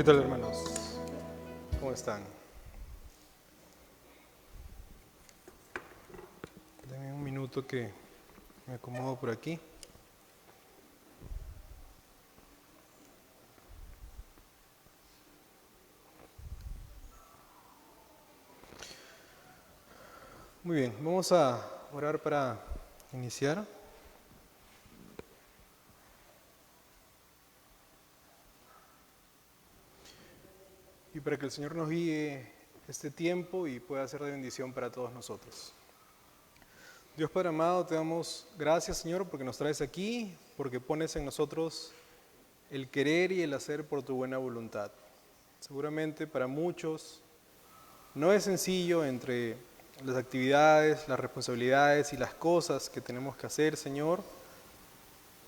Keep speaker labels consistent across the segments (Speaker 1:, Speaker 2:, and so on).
Speaker 1: ¿Qué tal, hermanos? ¿Cómo están? Denme un minuto que me acomodo por aquí. Muy bien, vamos a orar para iniciar. Y para que el Señor nos guíe este tiempo y pueda ser de bendición para todos nosotros. Dios Padre amado, te damos gracias, Señor, porque nos traes aquí, porque pones en nosotros el querer y el hacer por tu buena voluntad. Seguramente para muchos no es sencillo entre las actividades, las responsabilidades y las cosas que tenemos que hacer, Señor,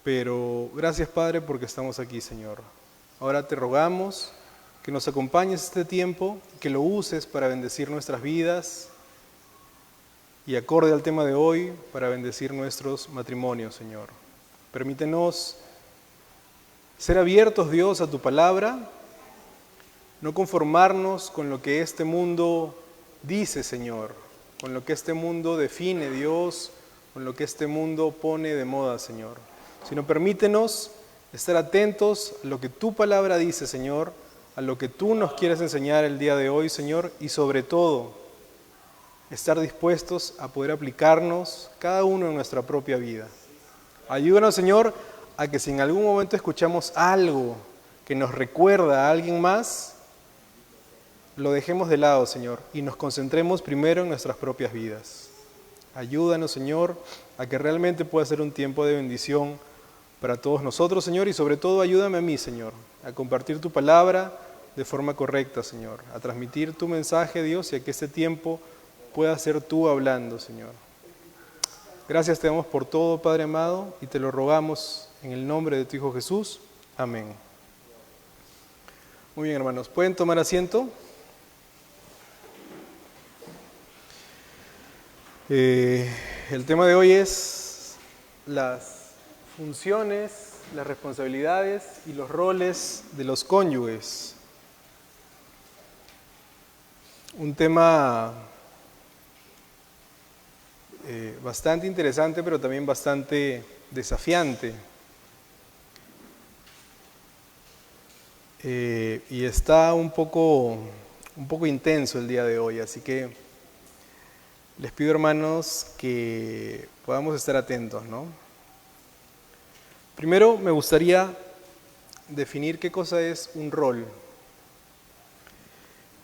Speaker 1: pero gracias, Padre, porque estamos aquí, Señor. Ahora te rogamos que nos acompañes este tiempo, que lo uses para bendecir nuestras vidas y acorde al tema de hoy, para bendecir nuestros matrimonios, Señor. Permítenos ser abiertos, Dios, a tu palabra, no conformarnos con lo que este mundo dice, Señor, con lo que este mundo define, Dios, con lo que este mundo pone de moda, Señor, sino permítenos estar atentos a lo que tu palabra dice, Señor, a lo que tú nos quieres enseñar el día de hoy, Señor, y sobre todo, estar dispuestos a poder aplicarnos cada uno en nuestra propia vida. Ayúdanos, Señor, a que si en algún momento escuchamos algo que nos recuerda a alguien más, lo dejemos de lado, Señor, y nos concentremos primero en nuestras propias vidas. Ayúdanos, Señor, a que realmente pueda ser un tiempo de bendición para todos nosotros, Señor, y sobre todo ayúdame a mí, Señor, a compartir tu palabra de forma correcta, Señor, a transmitir tu mensaje, Dios, y a que este tiempo pueda ser tú hablando, Señor. Gracias te damos por todo, Padre amado, y te lo rogamos en el nombre de tu Hijo Jesús. Amén. Muy bien, hermanos, ¿pueden tomar asiento? El tema de hoy es las funciones, las responsabilidades y los roles de los cónyuges. Un tema bastante interesante, pero también bastante desafiante. Y está un poco intenso el día de hoy, así que les pido, hermanos, que podamos estar atentos, ¿no? Primero me gustaría definir qué cosa es un rol.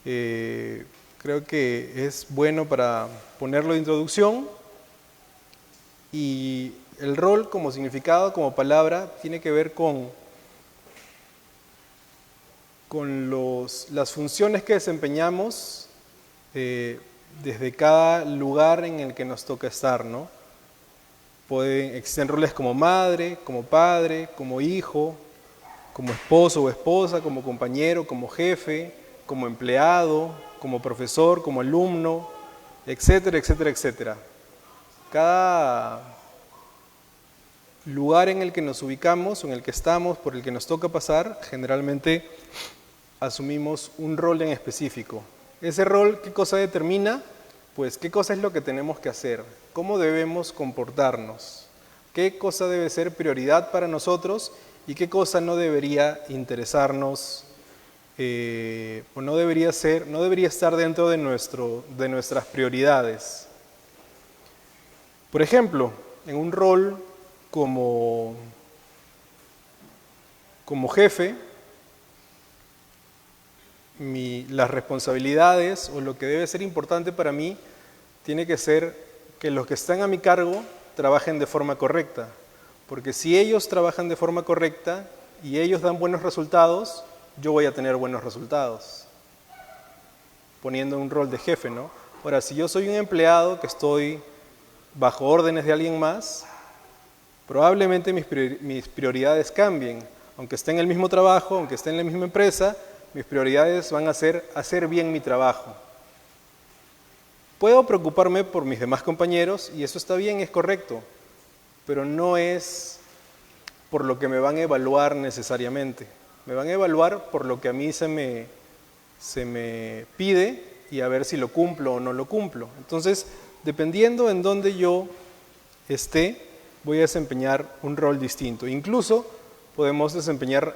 Speaker 1: Creo que es bueno para ponerlo de introducción, y el rol como significado, como palabra, tiene que ver con las funciones que desempeñamos desde cada lugar en el que nos toca estar, ¿no? Existen roles como madre, como padre, como hijo, como esposo o esposa, como compañero, como jefe, como empleado, como profesor, como alumno, etcétera, etcétera, etcétera. Cada lugar en el que nos ubicamos, o en el que estamos, por el que nos toca pasar, generalmente asumimos un rol en específico. Ese rol, ¿qué cosa determina? Pues, ¿qué cosa es lo que tenemos que hacer? ¿Cómo debemos comportarnos? ¿Qué cosa debe ser prioridad para nosotros y qué cosa no debería interesarnos o no debería estar dentro de nuestras prioridades? Por ejemplo, en un rol como jefe, las responsabilidades o lo que debe ser importante para mí tiene que ser que los que están a mi cargo trabajen de forma correcta, porque si ellos trabajan de forma correcta y ellos dan buenos resultados, yo voy a tener buenos resultados, poniendo un rol de jefe, ¿no? Ahora, si yo soy un empleado que estoy bajo órdenes de alguien más, probablemente mis prioridades cambien, aunque esté en el mismo trabajo, aunque esté en la misma empresa, mis prioridades van a ser hacer bien mi trabajo. Puedo preocuparme por mis demás compañeros, y eso está bien, es correcto, pero no es por lo que me van a evaluar necesariamente. Me van a evaluar por lo que a mí se me pide y a ver si lo cumplo o no lo cumplo. Entonces, dependiendo en dónde yo esté, voy a desempeñar un rol distinto. Incluso podemos desempeñar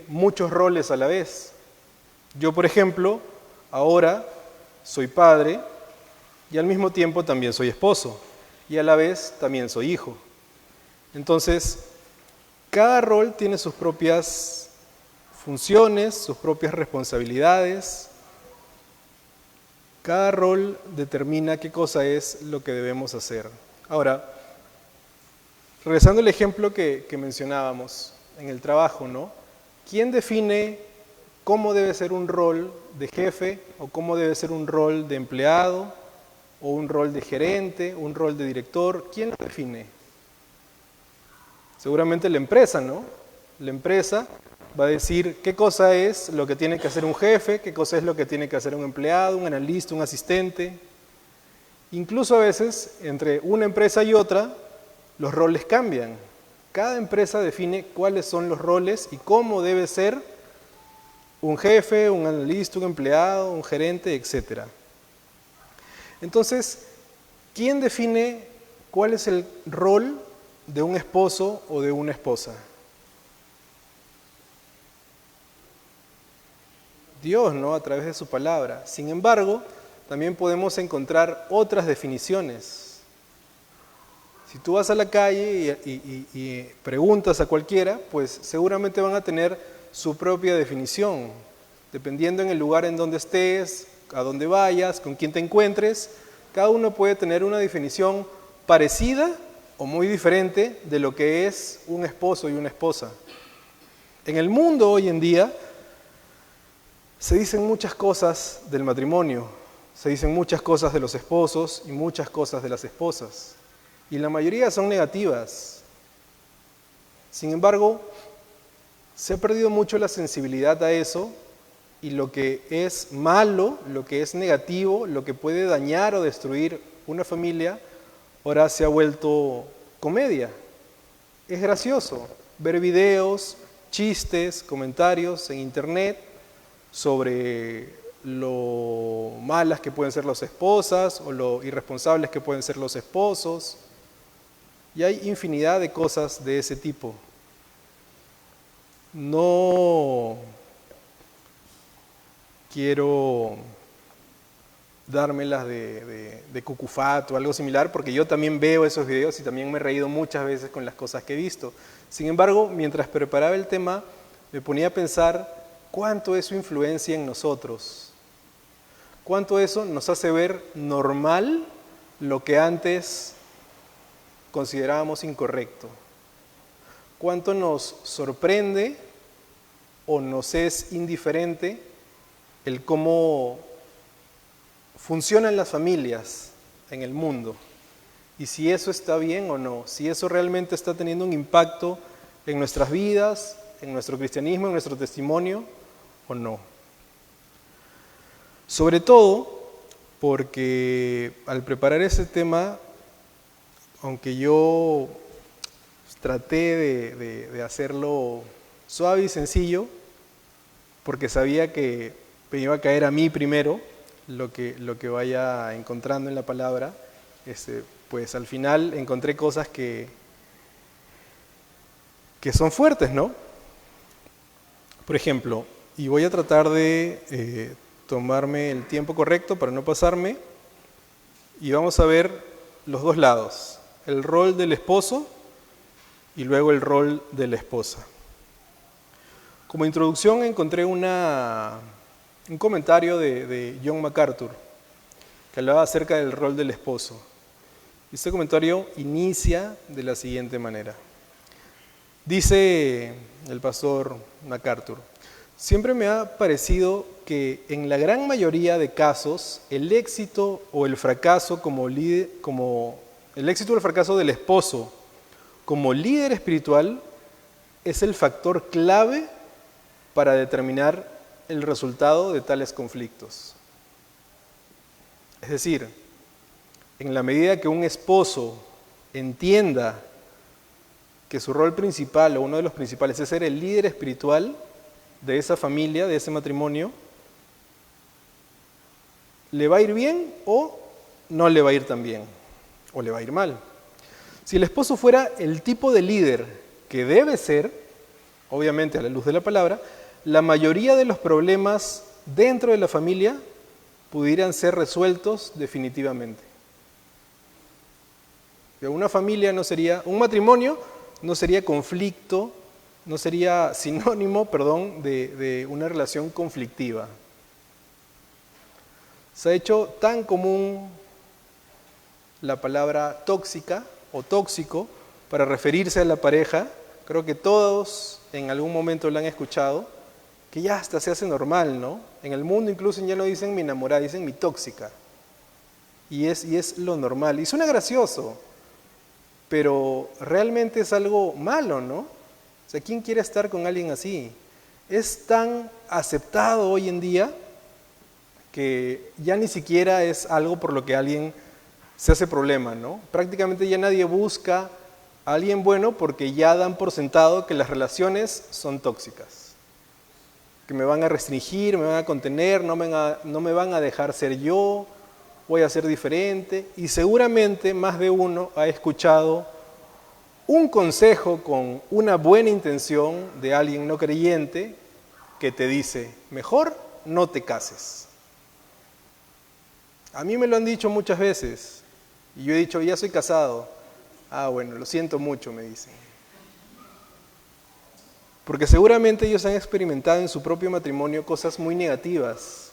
Speaker 1: muchos roles a la vez. Yo, por ejemplo, ahora soy padre y al mismo tiempo también soy esposo y a la vez también soy hijo. Entonces, cada rol tiene sus propias funciones, sus propias responsabilidades. Cada rol determina qué cosa es lo que debemos hacer. Ahora, regresando al ejemplo que mencionábamos en el trabajo, ¿no? ¿Quién define cómo debe ser un rol de jefe o cómo debe ser un rol de empleado o un rol de gerente, un rol de director? ¿Quién lo define? Seguramente la empresa, ¿no? La empresa va a decir qué cosa es lo que tiene que hacer un jefe, qué cosa es lo que tiene que hacer un empleado, un analista, un asistente. Incluso a veces, entre una empresa y otra, los roles cambian. Cada empresa define cuáles son los roles y cómo debe ser un jefe, un analista, un empleado, un gerente, etc. Entonces, ¿quién define cuál es el rol de un esposo o de una esposa? Dios, ¿no? A través de su palabra. Sin embargo, también podemos encontrar otras definiciones. Si tú vas a la calle y preguntas a cualquiera, pues seguramente van a tener su propia definición. Dependiendo en el lugar en donde estés, a dónde vayas, con quién te encuentres, cada uno puede tener una definición parecida o muy diferente de lo que es un esposo y una esposa. En el mundo hoy en día se dicen muchas cosas del matrimonio, se dicen muchas cosas de los esposos y muchas cosas de las esposas. Y la mayoría son negativas. Sin embargo, se ha perdido mucho la sensibilidad a eso y lo que es malo, lo que es negativo, lo que puede dañar o destruir una familia, ahora se ha vuelto comedia. Es gracioso ver videos, chistes, comentarios en internet sobre lo malas que pueden ser las esposas o lo irresponsables que pueden ser los esposos. Y hay infinidad de cosas de ese tipo. No quiero dármelas de cucufato o algo similar, porque yo también veo esos videos y también me he reído muchas veces con las cosas que he visto. Sin embargo, mientras preparaba el tema, me ponía a pensar cuánto eso influencia en nosotros, cuánto eso nos hace ver normal lo que antes considerábamos incorrecto, cuánto nos sorprende o nos es indiferente el cómo funcionan las familias en el mundo y si eso está bien o no, si eso realmente está teniendo un impacto en nuestras vidas, en nuestro cristianismo, en nuestro testimonio o no. Sobre todo porque al preparar ese tema, aunque yo traté de hacerlo suave y sencillo, porque sabía que me iba a caer a mí primero lo que vaya encontrando en la palabra, pues al final encontré cosas que son fuertes, ¿no? Por ejemplo, y voy a tratar de tomarme el tiempo correcto para no pasarme, y vamos a ver los dos lados, el rol del esposo y luego el rol de la esposa. Como introducción encontré un comentario de John MacArthur que hablaba acerca del rol del esposo. Este comentario inicia de la siguiente manera. Dice el pastor MacArthur: siempre me ha parecido que en la gran mayoría de casos el éxito o el fracaso el éxito o el fracaso del esposo como líder espiritual es el factor clave para determinar el resultado de tales conflictos. Es decir, en la medida que un esposo entienda que su rol principal o uno de los principales es ser el líder espiritual, de esa familia, de ese matrimonio, ¿le va a ir bien o no le va a ir tan bien? ¿O le va a ir mal? Si el esposo fuera el tipo de líder que debe ser, obviamente a la luz de la palabra, la mayoría de los problemas dentro de la familia pudieran ser resueltos definitivamente. Una familia no sería, un matrimonio no sería conflicto, no sería sinónimo, de una relación conflictiva. Se ha hecho tan común la palabra tóxica o tóxico para referirse a la pareja, creo que todos en algún momento lo han escuchado, que ya hasta se hace normal, ¿no? En el mundo incluso ya no dicen mi enamorada, dicen mi tóxica. Y es lo normal. Y suena gracioso, pero realmente es algo malo, ¿no? O sea, ¿quién quiere estar con alguien así? Es tan aceptado hoy en día que ya ni siquiera es algo por lo que alguien se hace problema, ¿no? Prácticamente ya nadie busca a alguien bueno porque ya dan por sentado que las relaciones son tóxicas, que me van a restringir, me van a contener, no me van a dejar ser yo, voy a ser diferente. Y seguramente más de uno ha escuchado un consejo con una buena intención de alguien no creyente que te dice, mejor no te cases. A mí me lo han dicho muchas veces y yo he dicho, ya soy casado. Ah, bueno, lo siento mucho, me dicen. Porque seguramente ellos han experimentado en su propio matrimonio cosas muy negativas.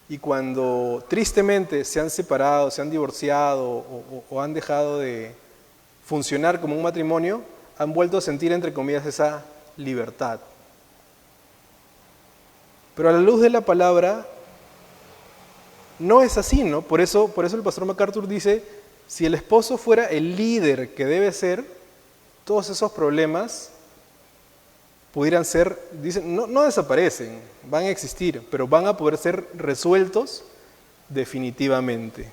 Speaker 1: Y cuando tristemente se han separado, se han divorciado o han dejado de funcionar como un matrimonio, han vuelto a sentir, entre comillas, esa libertad. Pero a la luz de la palabra, no es así, ¿no? Por eso el pastor MacArthur dice, si el esposo fuera el líder que debe ser, todos esos problemas pudieran ser, dicen, no desaparecen, van a existir, pero van a poder ser resueltos definitivamente.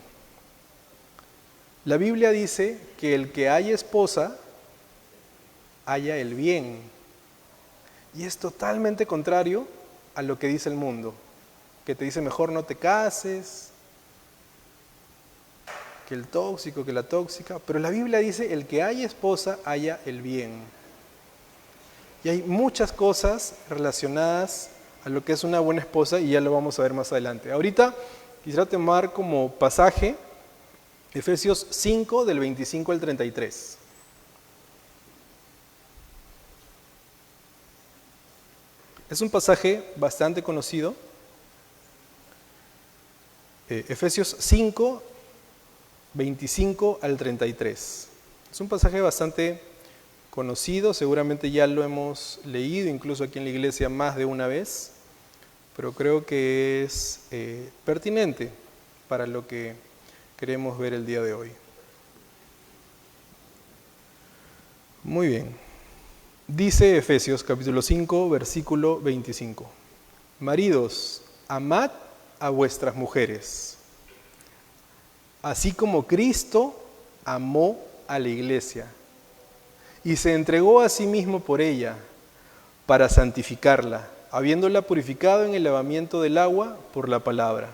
Speaker 1: La Biblia dice que el que haya esposa, haya el bien. Y es totalmente contrario a lo que dice el mundo, que te dice mejor no te cases, que el tóxico, que la tóxica. Pero la Biblia dice el que haya esposa, haya el bien. Y hay muchas cosas relacionadas a lo que es una buena esposa y ya lo vamos a ver más adelante. Ahorita quisiera tomar como pasaje Efesios 5 del 25 al 33. Es un pasaje bastante conocido. Efesios 5, 25 al 33. Es un pasaje bastante conocido, seguramente ya lo hemos leído, incluso aquí en la iglesia más de una vez, pero creo que es pertinente para lo que queremos ver el día de hoy. Muy bien. Dice Efesios capítulo 5, versículo 25. Maridos, amad a vuestras mujeres, así como Cristo amó a la iglesia y se entregó a sí mismo por ella para santificarla, habiéndola purificado en el lavamiento del agua por la palabra,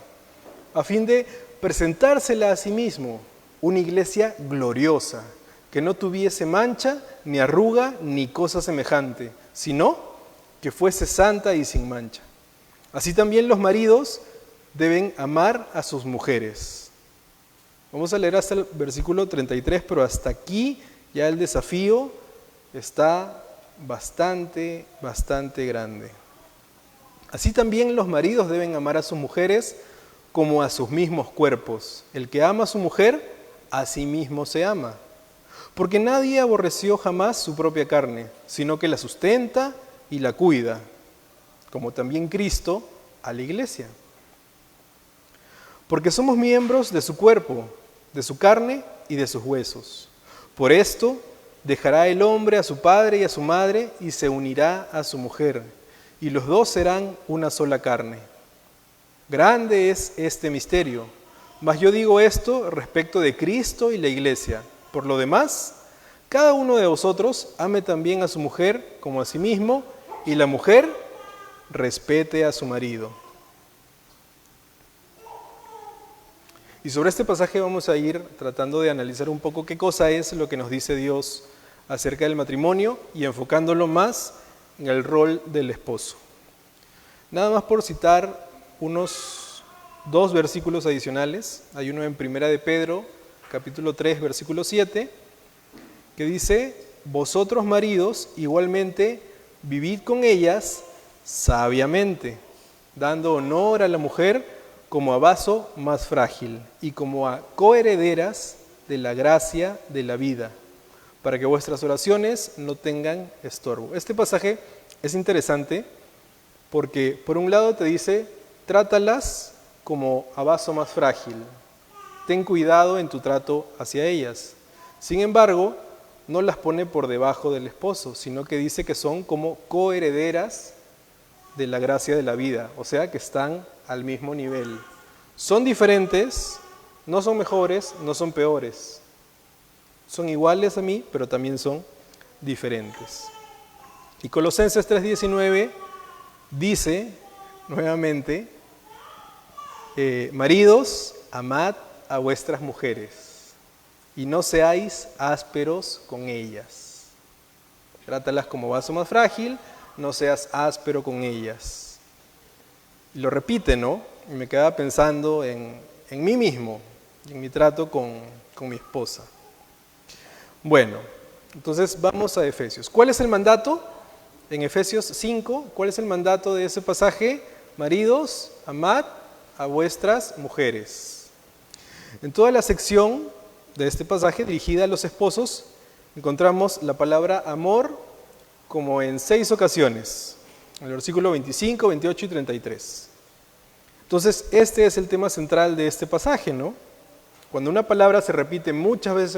Speaker 1: a fin de presentársela a sí mismo, una iglesia gloriosa, que no tuviese mancha, ni arruga, ni cosa semejante, sino que fuese santa y sin mancha. Así también los maridos deben amar a sus mujeres. Vamos a leer hasta el versículo 33, pero hasta aquí ya el desafío está bastante grande. Así también los maridos deben amar a sus mujeres como a sus mismos cuerpos. El que ama a su mujer, a sí mismo se ama. Porque nadie aborreció jamás su propia carne, sino que la sustenta y la cuida, como también Cristo a la iglesia. Porque somos miembros de su cuerpo, de su carne y de sus huesos. Por esto dejará el hombre a su padre y a su madre y se unirá a su mujer, y los dos serán una sola carne. Grande es este misterio, mas yo digo esto respecto de Cristo y la iglesia. Por lo demás, cada uno de vosotros ame también a su mujer como a sí mismo, y la mujer respete a su marido. Y sobre este pasaje vamos a ir tratando de analizar un poco qué cosa es lo que nos dice Dios acerca del matrimonio y enfocándolo más en el rol del esposo. Nada más por citar unos 2 versículos adicionales. Hay uno en Primera de Pedro, capítulo 3, versículo 7, que dice: vosotros maridos igualmente vivid con ellas sabiamente, dando honor a la mujer como a vaso más frágil y como a coherederas de la gracia de la vida, para que vuestras oraciones no tengan estorbo. Este pasaje es interesante porque por un lado te dice, trátalas como a vaso más frágil, ten cuidado en tu trato hacia ellas. Sin embargo, no las pone por debajo del esposo, sino que dice que son como coherederas de la gracia de la vida, o sea que están al mismo nivel. Son diferentes, no son mejores, no son peores. Son iguales a mí, pero también son diferentes. Y Colosenses 3:19 dice nuevamente, maridos, amad a vuestras mujeres y no seáis ásperos con ellas. Trátalas como vaso más frágil, no seas áspero con ellas. Y lo repite, ¿no? Y me quedaba pensando en mí mismo, en mi trato con mi esposa. Bueno, entonces vamos a Efesios. ¿Cuál es el mandato? En Efesios 5, ¿cuál es el mandato de ese pasaje? Maridos, amad a vuestras mujeres. En toda la sección de este pasaje dirigida a los esposos, encontramos la palabra amor como en 6 ocasiones, en el versículo 25, 28 y 33. Entonces, este es el tema central de este pasaje, ¿no? Cuando una palabra se repite muchas veces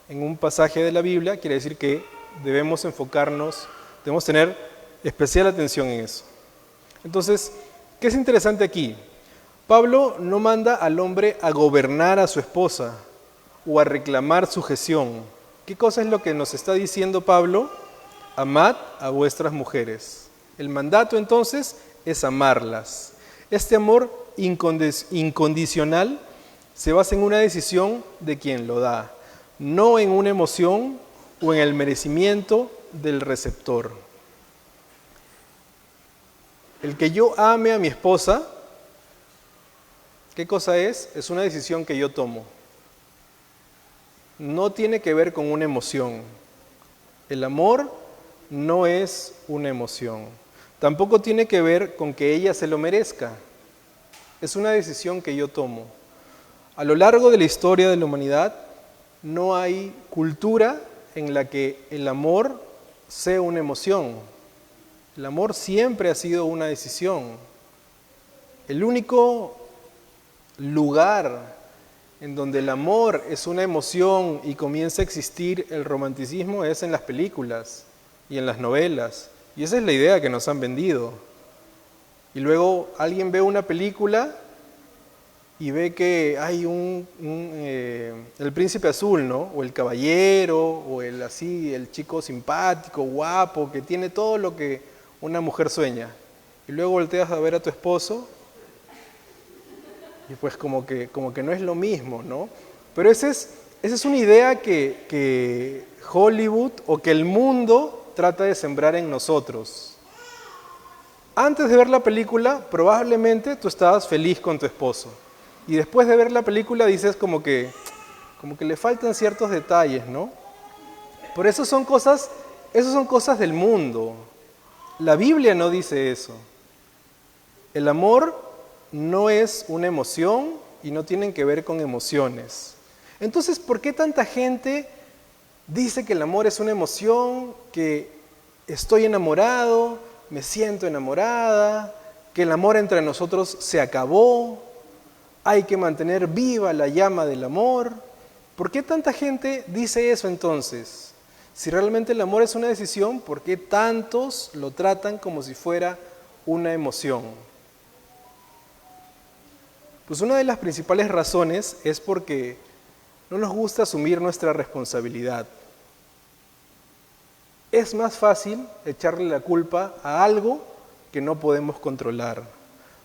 Speaker 1: en un pasaje de la Biblia, quiere decir que debemos enfocarnos, debemos tener especial atención en eso. Entonces, ¿qué es interesante aquí? Pablo no manda al hombre a gobernar a su esposa o a reclamar sujeción. ¿Qué cosa es lo que nos está diciendo Pablo? Amad a vuestras mujeres. El mandato entonces es amarlas. Este amor incondicional se basa en una decisión de quien lo da, no en una emoción o en el merecimiento del receptor. El que yo ame a mi esposa, ¿qué cosa es? Es una decisión que yo tomo. No tiene que ver con una emoción. El amor no es una emoción. Tampoco tiene que ver con que ella se lo merezca. Es una decisión que yo tomo. A lo largo de la historia de la humanidad, no hay cultura en la que el amor sea una emoción. El amor siempre ha sido una decisión. El único lugar en donde el amor es una emoción y comienza a existir el romanticismo es en las películas y en las novelas. Y esa es la idea que nos han vendido. Y luego alguien ve una película y ve que hay el príncipe azul, ¿no? O el caballero, o el chico simpático, guapo, que tiene todo lo que una mujer sueña. Y luego volteas a ver a tu esposo y pues como que no es lo mismo, ¿no? Pero esa es una idea que Hollywood o que el mundo trata de sembrar en nosotros. Antes de ver la película, probablemente tú estabas feliz con tu esposo. Y después de ver la película dices como que le faltan ciertos detalles, ¿no? Pero eso son cosas del mundo. La Biblia no dice eso. El amor no es una emoción y no tienen que ver con emociones. Entonces, ¿por qué tanta gente dice que el amor es una emoción, que estoy enamorado, me siento enamorada, que el amor entre nosotros se acabó, hay que mantener viva la llama del amor? ¿Por qué tanta gente dice eso entonces? Si realmente el amor es una decisión, ¿por qué tantos lo tratan como si fuera una emoción? Pues una de las principales razones es porque no nos gusta asumir nuestra responsabilidad. Es más fácil echarle la culpa a algo que no podemos controlar.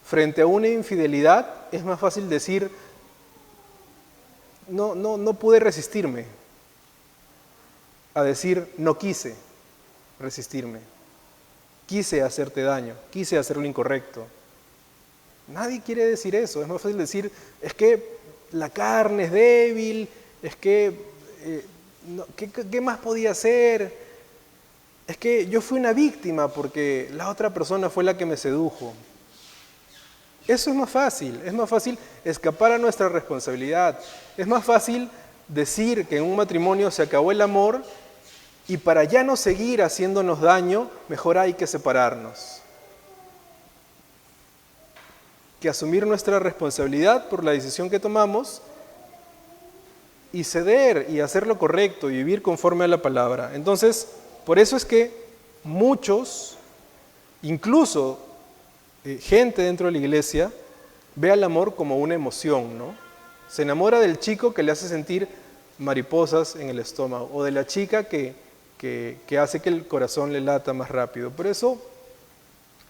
Speaker 1: Frente a una infidelidad es más fácil decir, no pude resistirme, a decir, no quise resistirme, quise hacerte daño, quise hacer lo incorrecto. Nadie quiere decir eso, es más fácil decir, es que la carne es débil, es que, ¿qué más podía hacer? Es que yo fui una víctima porque la otra persona fue la que me sedujo. Eso es más fácil escapar a nuestra responsabilidad, es más fácil decir que en un matrimonio se acabó el amor y para ya no seguir haciéndonos daño, mejor hay que separarnos. Que asumir nuestra responsabilidad por la decisión que tomamos y ceder y hacer lo correcto y vivir conforme a la palabra. Entonces, por eso es que muchos, incluso gente dentro de la iglesia, ve al amor como una emoción, ¿no? Se enamora del chico que le hace sentir mariposas en el estómago o de la chica que hace que el corazón le lata más rápido. Por eso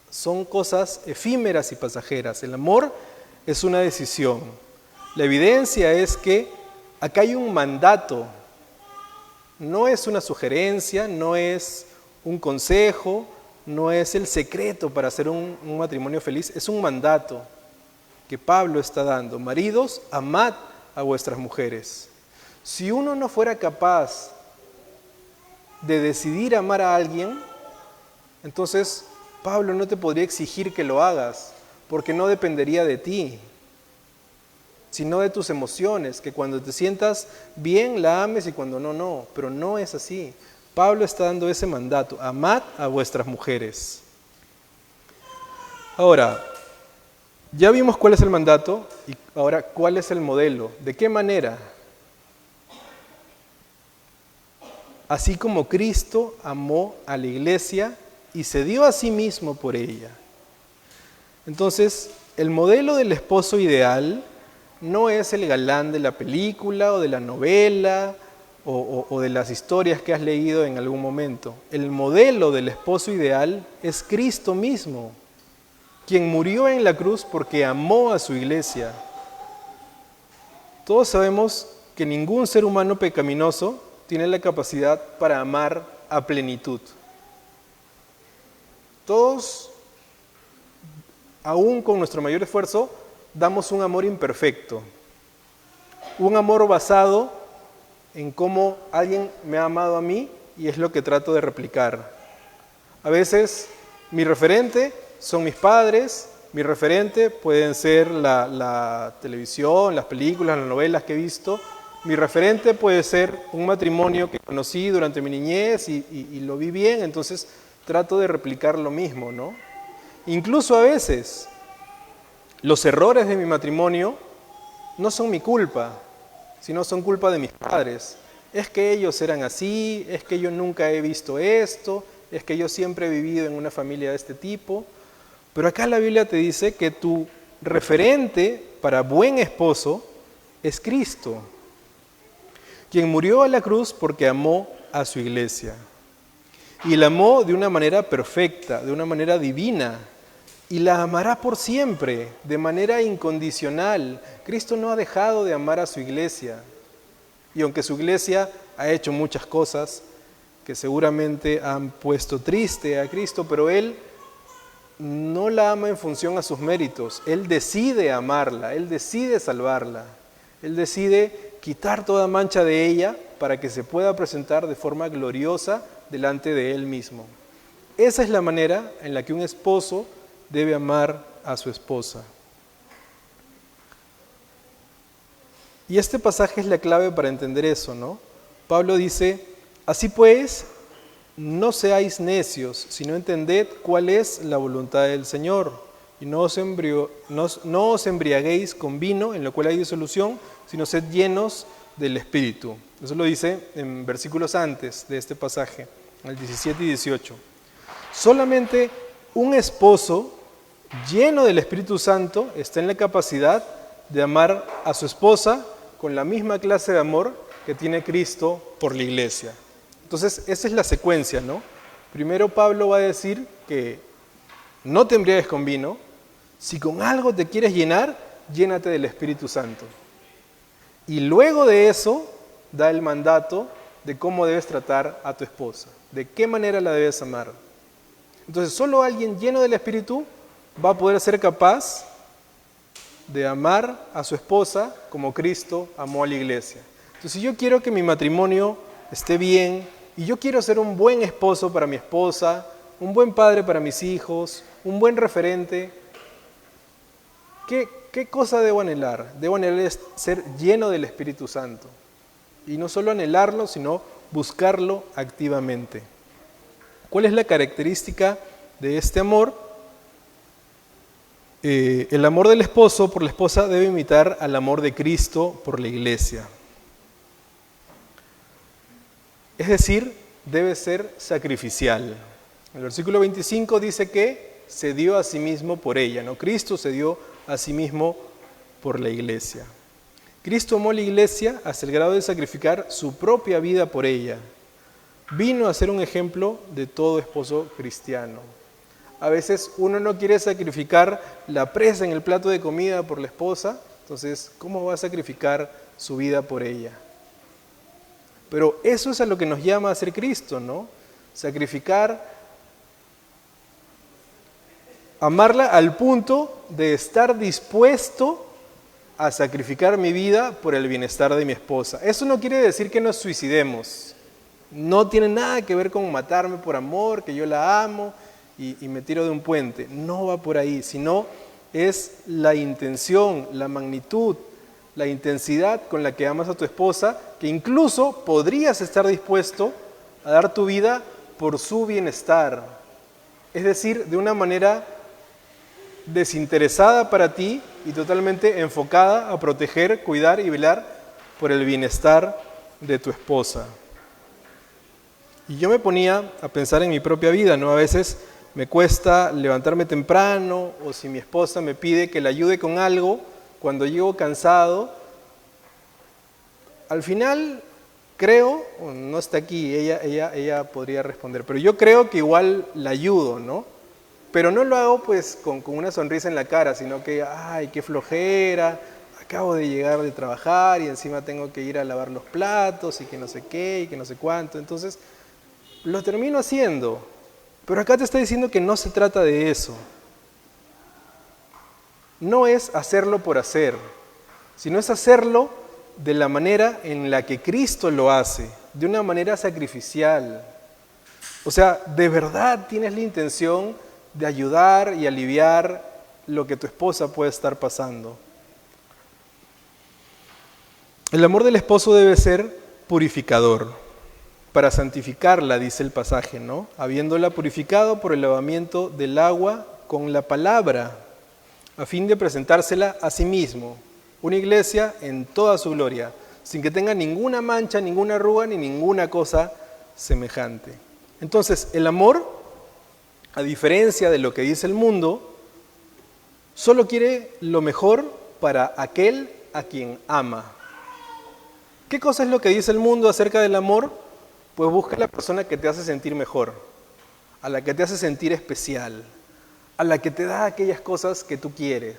Speaker 1: son cosas efímeras y pasajeras. El amor es una decisión. La evidencia es que acá hay un mandato. No es una sugerencia, no es un consejo, no es el secreto para hacer un matrimonio feliz, es un mandato que Pablo está dando. Maridos, amad a vuestras mujeres. Si uno no fuera capaz de decidir amar a alguien, entonces Pablo no te podría exigir que lo hagas, porque no dependería de ti, sino de tus emociones, que cuando te sientas bien la ames y cuando no, pero no es así. Pablo está dando ese mandato, amad a vuestras mujeres. Ahora, ya vimos cuál es el mandato y ahora cuál es el modelo, de qué manera. Así como Cristo amó a la iglesia y se dio a sí mismo por ella. Entonces, el modelo del esposo ideal no es el galán de la película o de la novela o de las historias que has leído en algún momento. El modelo del esposo ideal es Cristo mismo, quien murió en la cruz porque amó a su iglesia. Todos sabemos que ningún ser humano pecaminoso tiene la capacidad para amar a plenitud. Todos, aún con nuestro mayor esfuerzo, damos un amor imperfecto. Un amor basado en cómo alguien me ha amado a mí y es lo que trato de replicar. A veces mi referente son mis padres, mi referente pueden ser la televisión, las películas, las novelas que he visto. Mi referente puede ser un matrimonio que conocí durante mi niñez y lo vi bien, entonces trato de replicar lo mismo, ¿no? Incluso a veces los errores de mi matrimonio no son mi culpa, sino son culpa de mis padres. Es que ellos eran así, es que yo nunca he visto esto, es que yo siempre he vivido en una familia de este tipo. Pero acá la Biblia te dice que tu referente para buen esposo es Cristo, quien murió a la cruz porque amó a su iglesia. Y la amó de una manera perfecta, de una manera divina. Y la amará por siempre, de manera incondicional. Cristo no ha dejado de amar a su iglesia. Y aunque su iglesia ha hecho muchas cosas que seguramente han puesto triste a Cristo, pero Él no la ama en función a sus méritos. Él decide amarla, Él decide salvarla. Él decide quitar toda mancha de ella para que se pueda presentar de forma gloriosa delante de Él mismo. Esa es la manera en la que un esposo debe amar a su esposa. Y este pasaje es la clave para entender eso, ¿no? Pablo dice, así pues, no seáis necios, sino entended cuál es la voluntad del Señor. Y no os embriaguéis con vino, en lo cual hay disolución, sino sed llenos del Espíritu. Eso lo dice en versículos antes de este pasaje, el 17 y 18. Solamente un esposo lleno del Espíritu Santo está en la capacidad de amar a su esposa con la misma clase de amor que tiene Cristo por la iglesia. Entonces, esa es la secuencia, ¿no? Primero Pablo va a decir que no te embriagues con vino. Si con algo te quieres llenar, llénate del Espíritu Santo. Y luego de eso, da el mandato de cómo debes tratar a tu esposa, de qué manera la debes amar. Entonces, solo alguien lleno del Espíritu va a poder ser capaz de amar a su esposa como Cristo amó a la iglesia. Entonces, si yo quiero que mi matrimonio esté bien y yo quiero ser un buen esposo para mi esposa, un buen padre para mis hijos, un buen referente, ¿qué cosa debo anhelar? Debo anhelar ser lleno del Espíritu Santo. Y no solo anhelarlo, sino buscarlo activamente. ¿Cuál es la característica de este amor? El amor del esposo por la esposa debe imitar al amor de Cristo por la iglesia. Es decir, debe ser sacrificial. El versículo 25 dice que se dio a sí mismo por ella, ¿no? Cristo se dio a sí mismo por la iglesia. Cristo amó a la iglesia hasta el grado de sacrificar su propia vida por ella. Vino a ser un ejemplo de todo esposo cristiano. A veces uno no quiere sacrificar la presa en el plato de comida por la esposa, entonces, ¿cómo va a sacrificar su vida por ella? Pero eso es a lo que nos llama a ser Cristo, ¿no? Sacrificar, amarla al punto de estar dispuesto a sacrificar mi vida por el bienestar de mi esposa. Eso no quiere decir que nos suicidemos. No tiene nada que ver con matarme por amor, que yo la amo y me tiro de un puente. No va por ahí, sino es la intención, la magnitud, la intensidad con la que amas a tu esposa, que incluso podrías estar dispuesto a dar tu vida por su bienestar. Es decir, de una manera desinteresada para ti y totalmente enfocada a proteger, cuidar y velar por el bienestar de tu esposa. Y yo me ponía a pensar en mi propia vida, ¿no? A veces me cuesta levantarme temprano, o si mi esposa me pide que la ayude con algo, cuando llego cansado, al final creo, no está aquí, ella podría responder, pero yo creo que igual la ayudo, ¿no? Pero no lo hago pues con una sonrisa en la cara, sino que, ay, qué flojera, acabo de llegar de trabajar y encima tengo que ir a lavar los platos y que no sé qué y que no sé cuánto. Entonces, lo termino haciendo. Pero acá te está diciendo que no se trata de eso. No es hacerlo por hacer, sino es hacerlo de la manera en la que Cristo lo hace, de una manera sacrificial. O sea, ¿de verdad tienes la intención de ayudar y aliviar lo que tu esposa puede estar pasando? El amor del esposo debe ser purificador, para santificarla, dice el pasaje, ¿no? Habiéndola purificado por el lavamiento del agua con la palabra, a fin de presentársela a sí mismo, una iglesia en toda su gloria, sin que tenga ninguna mancha, ninguna arruga, ni ninguna cosa semejante. Entonces, el amor, a diferencia de lo que dice el mundo, solo quiere lo mejor para aquel a quien ama. ¿Qué cosa es lo que dice el mundo acerca del amor? Pues busca a la persona que te hace sentir mejor, a la que te hace sentir especial, a la que te da aquellas cosas que tú quieres,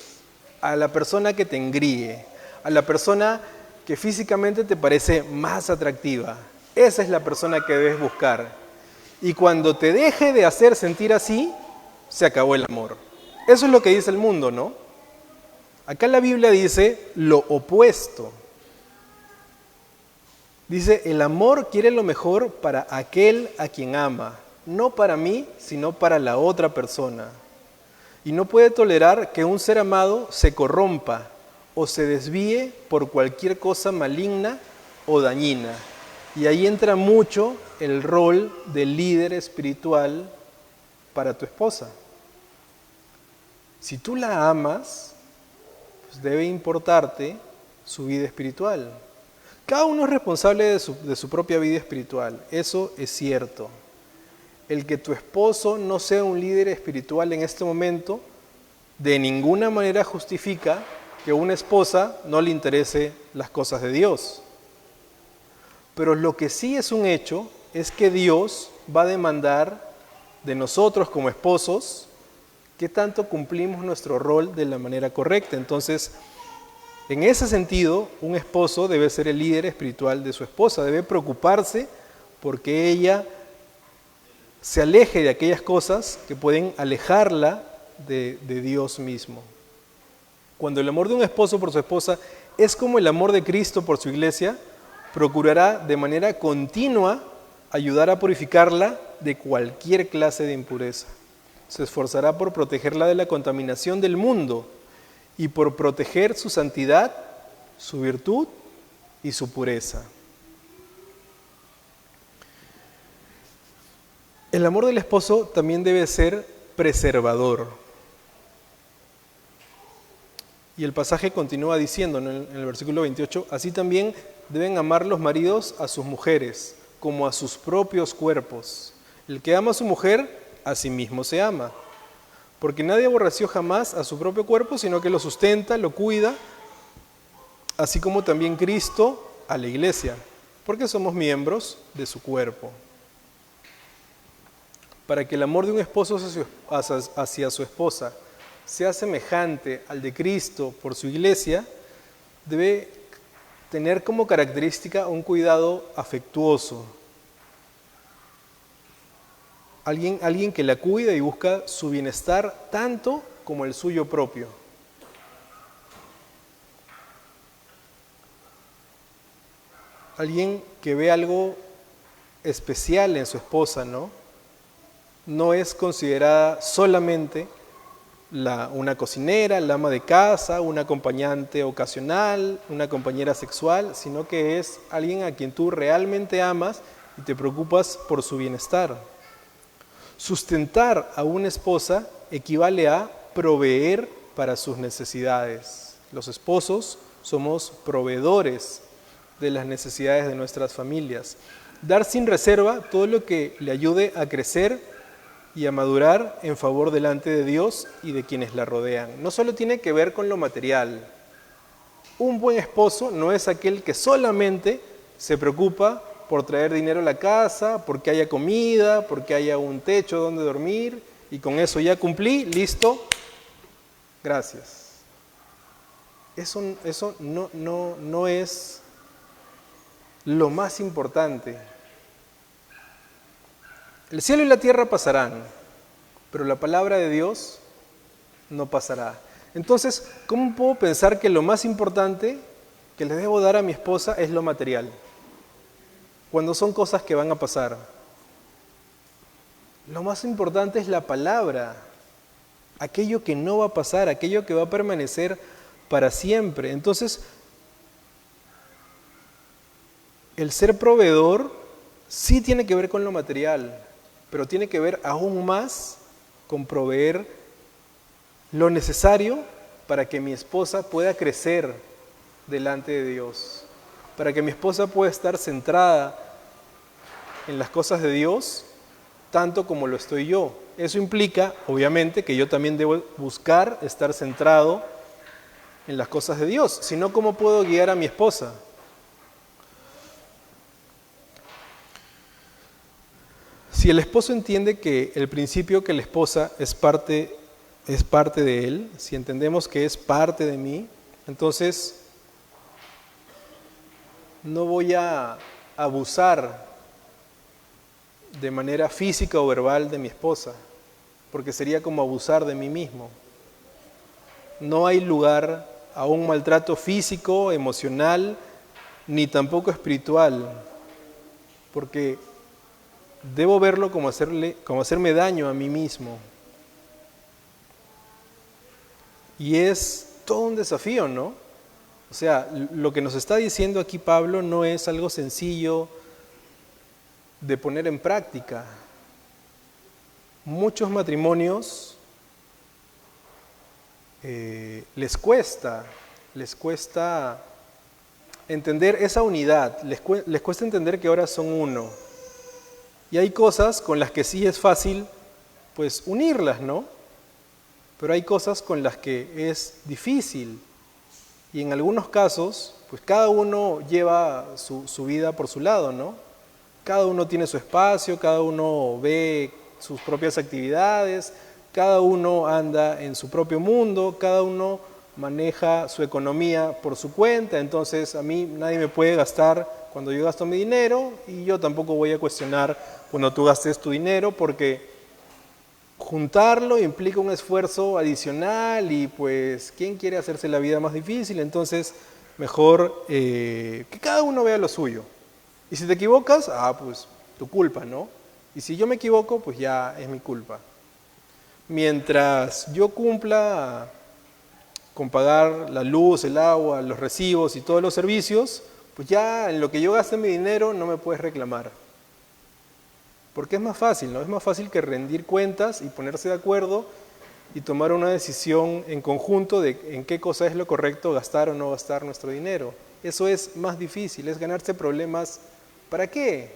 Speaker 1: a la persona que te engríe, a la persona que físicamente te parece más atractiva. Esa es la persona que debes buscar. Y cuando te deje de hacer sentir así, se acabó el amor. Eso es lo que dice el mundo, ¿no? Acá la Biblia dice lo opuesto. Dice, el amor quiere lo mejor para aquel a quien ama, no para mí, sino para la otra persona. Y no puede tolerar que un ser amado se corrompa o se desvíe por cualquier cosa maligna o dañina. Y ahí entra mucho el rol de líder espiritual para tu esposa. Si tú la amas, pues debe importarte su vida espiritual. Cada uno es responsable de su propia vida espiritual, eso es cierto. El que tu esposo no sea un líder espiritual en este momento, de ninguna manera justifica que a una esposa no le interese las cosas de Dios. Pero lo que sí es un hecho es que Dios va a demandar de nosotros como esposos ¿Qué tanto cumplimos nuestro rol de la manera correcta? Entonces, en ese sentido, un esposo debe ser el líder espiritual de su esposa, debe preocuparse porque ella se aleje de aquellas cosas que pueden alejarla de Dios mismo. Cuando el amor de un esposo por su esposa es como el amor de Cristo por su iglesia, procurará de manera continua ayudar a purificarla de cualquier clase de impureza. Se esforzará por protegerla de la contaminación del mundo y por proteger su santidad, su virtud y su pureza. El amor del esposo también debe ser preservador. Y el pasaje continúa diciendo en el versículo 28, así también deben amar los maridos a sus mujeres, como a sus propios cuerpos. El que ama a su mujer, a sí mismo se ama. Porque nadie aborreció jamás a su propio cuerpo, sino que lo sustenta, lo cuida, así como también Cristo a la iglesia, porque somos miembros de su cuerpo. Para que el amor de un esposo hacia su esposa sea semejante al de Cristo por su iglesia, debe tener como característica un cuidado afectuoso. Alguien que la cuida y busca su bienestar tanto como el suyo propio. Alguien que ve algo especial en su esposa, ¿no? No es considerada solamente una cocinera, la ama de casa, una acompañante ocasional, una compañera sexual, sino que es alguien a quien tú realmente amas y te preocupas por su bienestar. Sustentar a una esposa equivale a proveer para sus necesidades. Los esposos somos proveedores de las necesidades de nuestras familias. Dar sin reserva todo lo que le ayude a crecer y a madurar en favor delante de Dios y de quienes la rodean. No solo tiene que ver con lo material. Un buen esposo no es aquel que solamente se preocupa por traer dinero a la casa, porque haya comida, porque haya un techo donde dormir, y con eso ya cumplí, listo, gracias. Eso no es lo más importante. El cielo y la tierra pasarán, pero la palabra de Dios no pasará. Entonces, ¿cómo puedo pensar que lo más importante que le debo dar a mi esposa es lo material? Cuando son cosas que van a pasar. Lo más importante es la palabra, aquello que no va a pasar, aquello que va a permanecer para siempre. Entonces, el ser proveedor sí tiene que ver con lo material, pero tiene que ver aún más con proveer lo necesario para que mi esposa pueda crecer delante de Dios, para que mi esposa pueda estar centrada en las cosas de Dios, tanto como lo estoy yo. Eso implica, obviamente, que yo también debo buscar estar centrado en las cosas de Dios. Si no, ¿cómo puedo guiar a mi esposa? Si el esposo entiende que el principio que la esposa es parte de él, si entendemos que es parte de mí, entonces no voy a abusar de manera física o verbal de mi esposa, porque sería como abusar de mí mismo. No hay lugar a un maltrato físico, emocional, ni tampoco espiritual, porque debo verlo como hacerme daño a mí mismo. Y es todo un desafío, ¿no? O sea, lo que nos está diciendo aquí Pablo no es algo sencillo de poner en práctica. Muchos matrimonios les cuesta entender esa unidad, les cuesta entender que ahora son uno. Y hay cosas con las que sí es fácil, pues, unirlas, ¿no? Pero hay cosas con las que es difícil. Y en algunos casos, pues cada uno lleva su vida por su lado, ¿no? Cada uno tiene su espacio, cada uno ve sus propias actividades, cada uno anda en su propio mundo, cada uno maneja su economía por su cuenta, entonces a mí nadie me puede gastar cuando yo gasto mi dinero y yo tampoco voy a cuestionar cuando tú gastes tu dinero porque juntarlo implica un esfuerzo adicional y pues ¿quién quiere hacerse la vida más difícil? Entonces mejor que cada uno vea lo suyo. Y si te equivocas, pues tu culpa, ¿no? Y si yo me equivoco, pues ya es mi culpa. Mientras yo cumpla con pagar la luz, el agua, los recibos y todos los servicios, pues ya en lo que yo gaste mi dinero no me puedes reclamar. Porque es más fácil, ¿no? Es más fácil que rendir cuentas y ponerse de acuerdo y tomar una decisión en conjunto de en qué cosa es lo correcto gastar o no gastar nuestro dinero. Eso es más difícil, es ganarse problemas. ¿Para qué?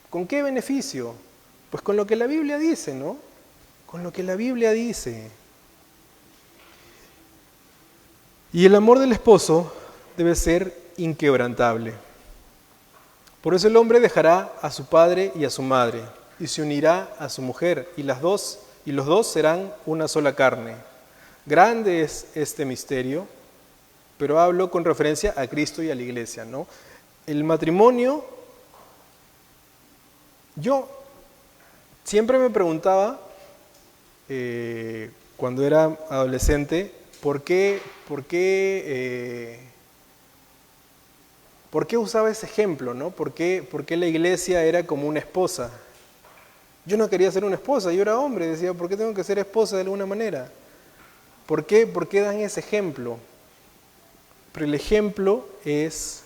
Speaker 1: ¿Con qué beneficio? Pues con lo que la Biblia dice, ¿no? Con lo que la Biblia dice. Y el amor del esposo debe ser inquebrantable. Por eso el hombre dejará a su padre y a su madre y se unirá a su mujer y los dos serán una sola carne. Grande es este misterio, pero hablo con referencia a Cristo y a la iglesia, ¿no? El matrimonio, yo siempre me preguntaba cuando era adolescente, ¿por qué usaba ese ejemplo, ¿no? ¿Por qué la iglesia era como una esposa? Yo no quería ser una esposa, yo era hombre, decía, ¿por qué tengo que ser esposa de alguna manera? ¿Por qué dan ese ejemplo? Pero el ejemplo es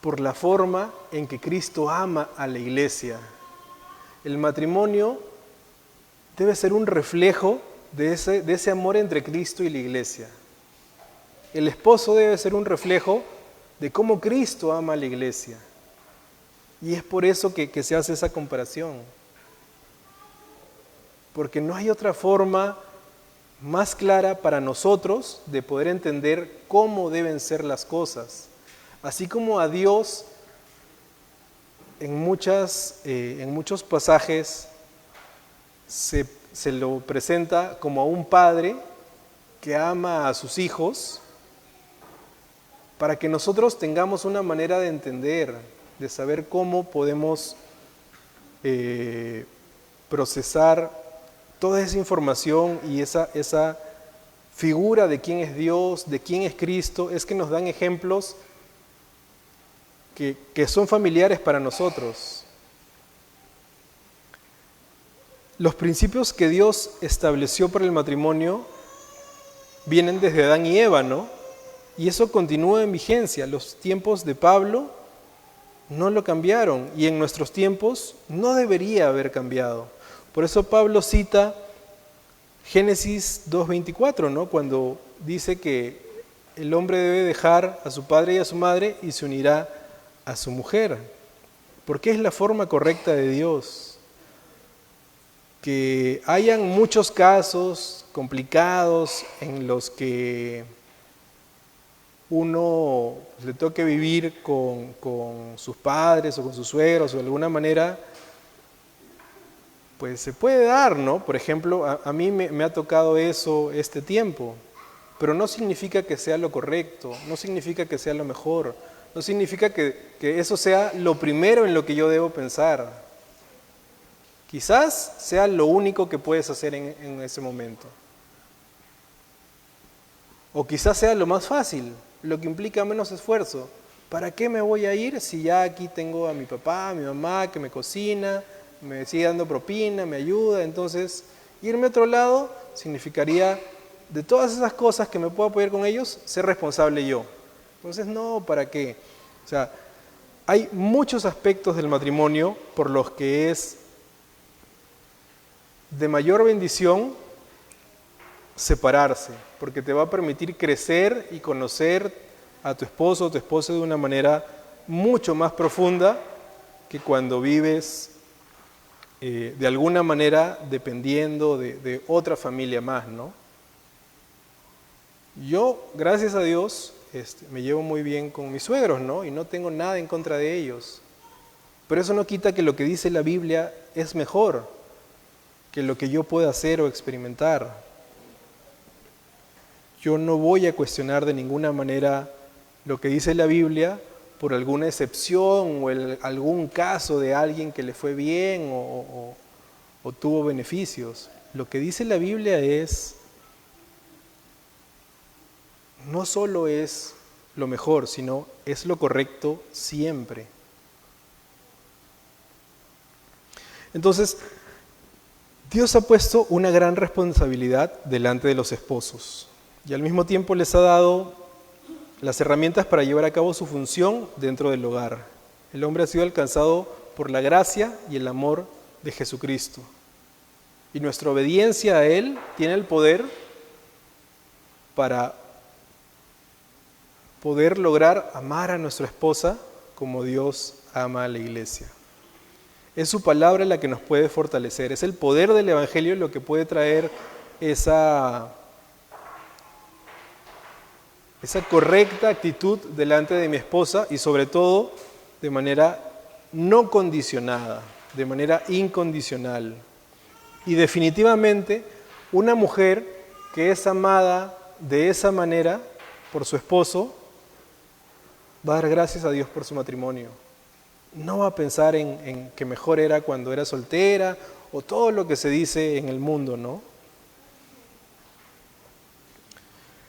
Speaker 1: por la forma en que Cristo ama a la iglesia. El matrimonio debe ser un reflejo de ese amor entre Cristo y la iglesia. El esposo debe ser un reflejo de cómo Cristo ama a la iglesia. Y es por eso que se hace esa comparación. Porque no hay otra forma más clara para nosotros de poder entender cómo deben ser las cosas. Así como a Dios en muchos pasajes se lo presenta como a un padre que ama a sus hijos, para que nosotros tengamos una manera de entender, de saber cómo podemos procesar toda esa información y esa figura de quién es Dios, de quién es Cristo, es que nos dan ejemplos que son familiares para nosotros. Los principios que Dios estableció para el matrimonio vienen desde Adán y Eva, ¿no? Y eso continúa en vigencia. Los tiempos de Pablo no lo cambiaron y en nuestros tiempos no debería haber cambiado. Por eso Pablo cita Génesis 2:24, ¿no? Cuando dice que el hombre debe dejar a su padre y a su madre y se unirá a su mujer, porque es la forma correcta de Dios. Que hayan muchos casos complicados en los que uno le toque vivir con sus padres o con sus suegros o de alguna manera, pues se puede dar, ¿no? Por ejemplo, a mí me ha tocado eso este tiempo, pero no significa que sea lo correcto, no significa que sea lo mejor, no significa que eso sea lo primero en lo que yo debo pensar. Quizás sea lo único que puedes hacer en ese momento. O quizás sea lo más fácil, lo que implica menos esfuerzo. ¿Para qué me voy a ir si ya aquí tengo a mi papá, a mi mamá que me cocina, me sigue dando propina, me ayuda? Entonces, irme a otro lado significaría, de todas esas cosas que me puedo apoyar con ellos, ser responsable yo. Entonces, no, ¿para qué? O sea, hay muchos aspectos del matrimonio por los que es de mayor bendición separarse, porque te va a permitir crecer y conocer a tu esposo o tu esposa de una manera mucho más profunda que cuando vives de alguna manera dependiendo de otra familia más, ¿no? Yo, gracias a Dios, me llevo muy bien con mis suegros, ¿no? Y no tengo nada en contra de ellos. Pero eso no quita que lo que dice la Biblia es mejor. que lo que yo pueda hacer o experimentar. Yo no voy a cuestionar de ninguna manera lo que dice la Biblia por alguna excepción o algún caso de alguien que le fue bien o tuvo beneficios. Lo que dice la Biblia no solo es lo mejor, sino es lo correcto siempre. Entonces, Dios ha puesto una gran responsabilidad delante de los esposos y al mismo tiempo les ha dado las herramientas para llevar a cabo su función dentro del hogar. El hombre ha sido alcanzado por la gracia y el amor de Jesucristo. Y nuestra obediencia a Él tiene el poder para poder lograr amar a nuestra esposa como Dios ama a la iglesia. Es su palabra la que nos puede fortalecer. Es el poder del Evangelio lo que puede traer esa correcta actitud delante de mi esposa y sobre todo de manera no condicionada, de manera incondicional. Y definitivamente una mujer que es amada de esa manera por su esposo va a dar gracias a Dios por su matrimonio. No va a pensar en que mejor era cuando era soltera o todo lo que se dice en el mundo, ¿no?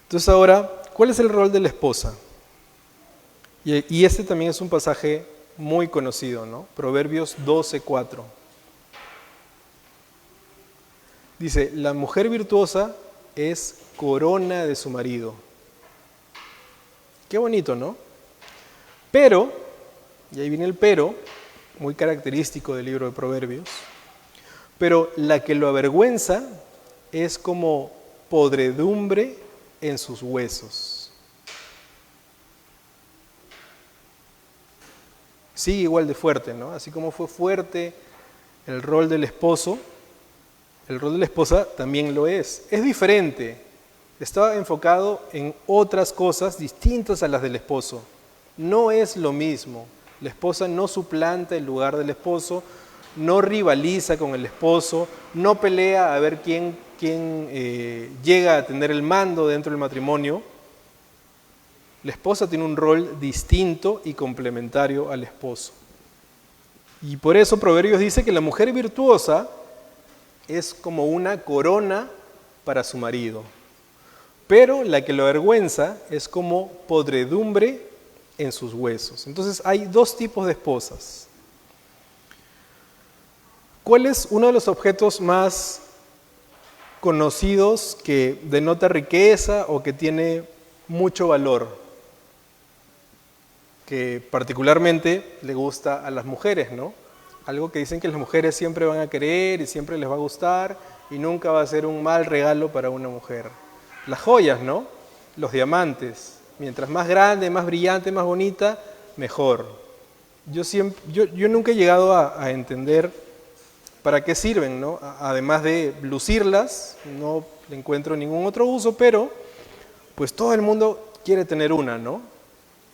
Speaker 1: Entonces ahora, ¿cuál es el rol de la esposa? Y este también es un pasaje muy conocido, ¿no? Proverbios 12:4. Dice, la mujer virtuosa es corona de su marido. Qué bonito, ¿no? Pero, y ahí viene el pero, muy característico del libro de Proverbios, pero la que lo avergüenza es como podredumbre en sus huesos. Sigue igual de fuerte, ¿no? Así como fue fuerte el rol del esposo, el rol de la esposa también lo es. Es diferente. Está enfocado en otras cosas distintas a las del esposo. No es lo mismo. La esposa no suplanta el lugar del esposo, no rivaliza con el esposo, no pelea a ver quién llega a tener el mando dentro del matrimonio. La esposa tiene un rol distinto y complementario al esposo. Y por eso Proverbios dice que la mujer virtuosa es como una corona para su marido, pero la que lo avergüenza es como podredumbre en sus huesos. Entonces hay dos tipos de esposas. ¿Cuál es uno de los objetos más conocidos que denota riqueza o que tiene mucho valor, que particularmente le gusta a las mujeres, ¿no? Algo que dicen que las mujeres siempre van a querer y siempre les va a gustar y nunca va a ser un mal regalo para una mujer. Las joyas, ¿no? Los diamantes. Mientras más grande, más brillante, más bonita, mejor. Yo nunca he llegado a entender para qué sirven, ¿no? Además de lucirlas, no le encuentro ningún otro uso, pero pues todo el mundo quiere tener una, ¿no?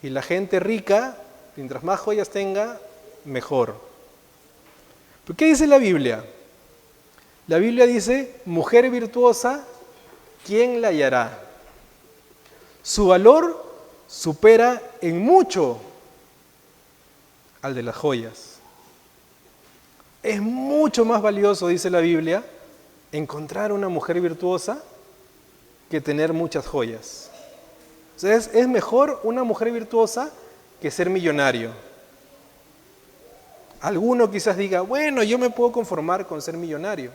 Speaker 1: Y la gente rica, mientras más joyas tenga, mejor. ¿Pero qué dice la Biblia? La Biblia dice, mujer virtuosa, ¿quién la hallará? Su valor supera en mucho al de las joyas. Es mucho más valioso, dice la Biblia, encontrar una mujer virtuosa que tener muchas joyas. O sea, es mejor una mujer virtuosa que ser millonario. Alguno quizás diga, bueno, yo me puedo conformar con ser millonario.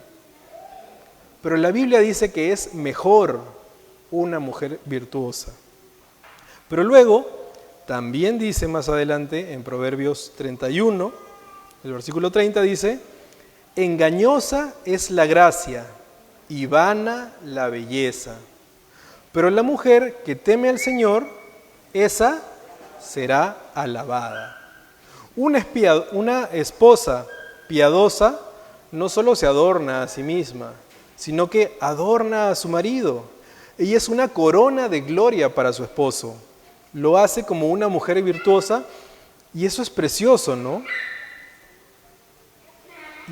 Speaker 1: Pero la Biblia dice que es mejor una mujer virtuosa. Pero luego, también dice más adelante en Proverbios 31, el versículo 30 dice, engañosa es la gracia y vana la belleza. Pero la mujer que teme al Señor, esa será alabada. Una esposa piadosa no solo se adorna a sí misma, sino que adorna a su marido. Ella es una corona de gloria para su esposo. Lo hace como una mujer virtuosa y eso es precioso, ¿no?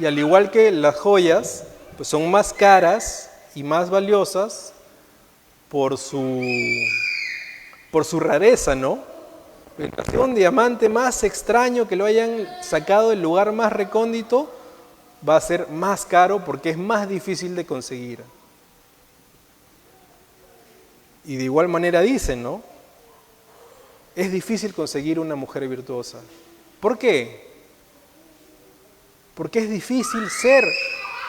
Speaker 1: Y al igual que las joyas, pues son más caras y más valiosas por su rareza, ¿no? Mientras que un diamante más extraño que lo hayan sacado del lugar más recóndito va a ser más caro porque es más difícil de conseguir. Y de igual manera dicen, ¿no? Es difícil conseguir una mujer virtuosa. ¿Por qué? Porque es difícil ser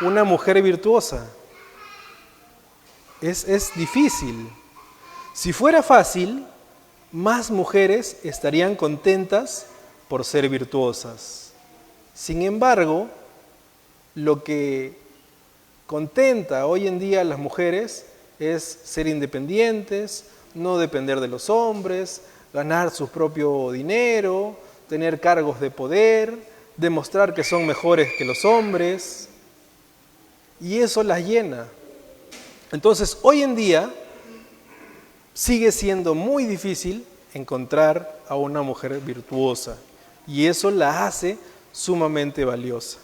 Speaker 1: una mujer virtuosa. Es difícil. Si fuera fácil, más mujeres estarían contentas por ser virtuosas. Sin embargo, lo que contenta hoy en día a las mujeres es ser independientes, no depender de los hombres, ganar su propio dinero, tener cargos de poder, demostrar que son mejores que los hombres, y eso las llena. Entonces, hoy en día sigue siendo muy difícil encontrar a una mujer virtuosa, y eso la hace sumamente valiosa.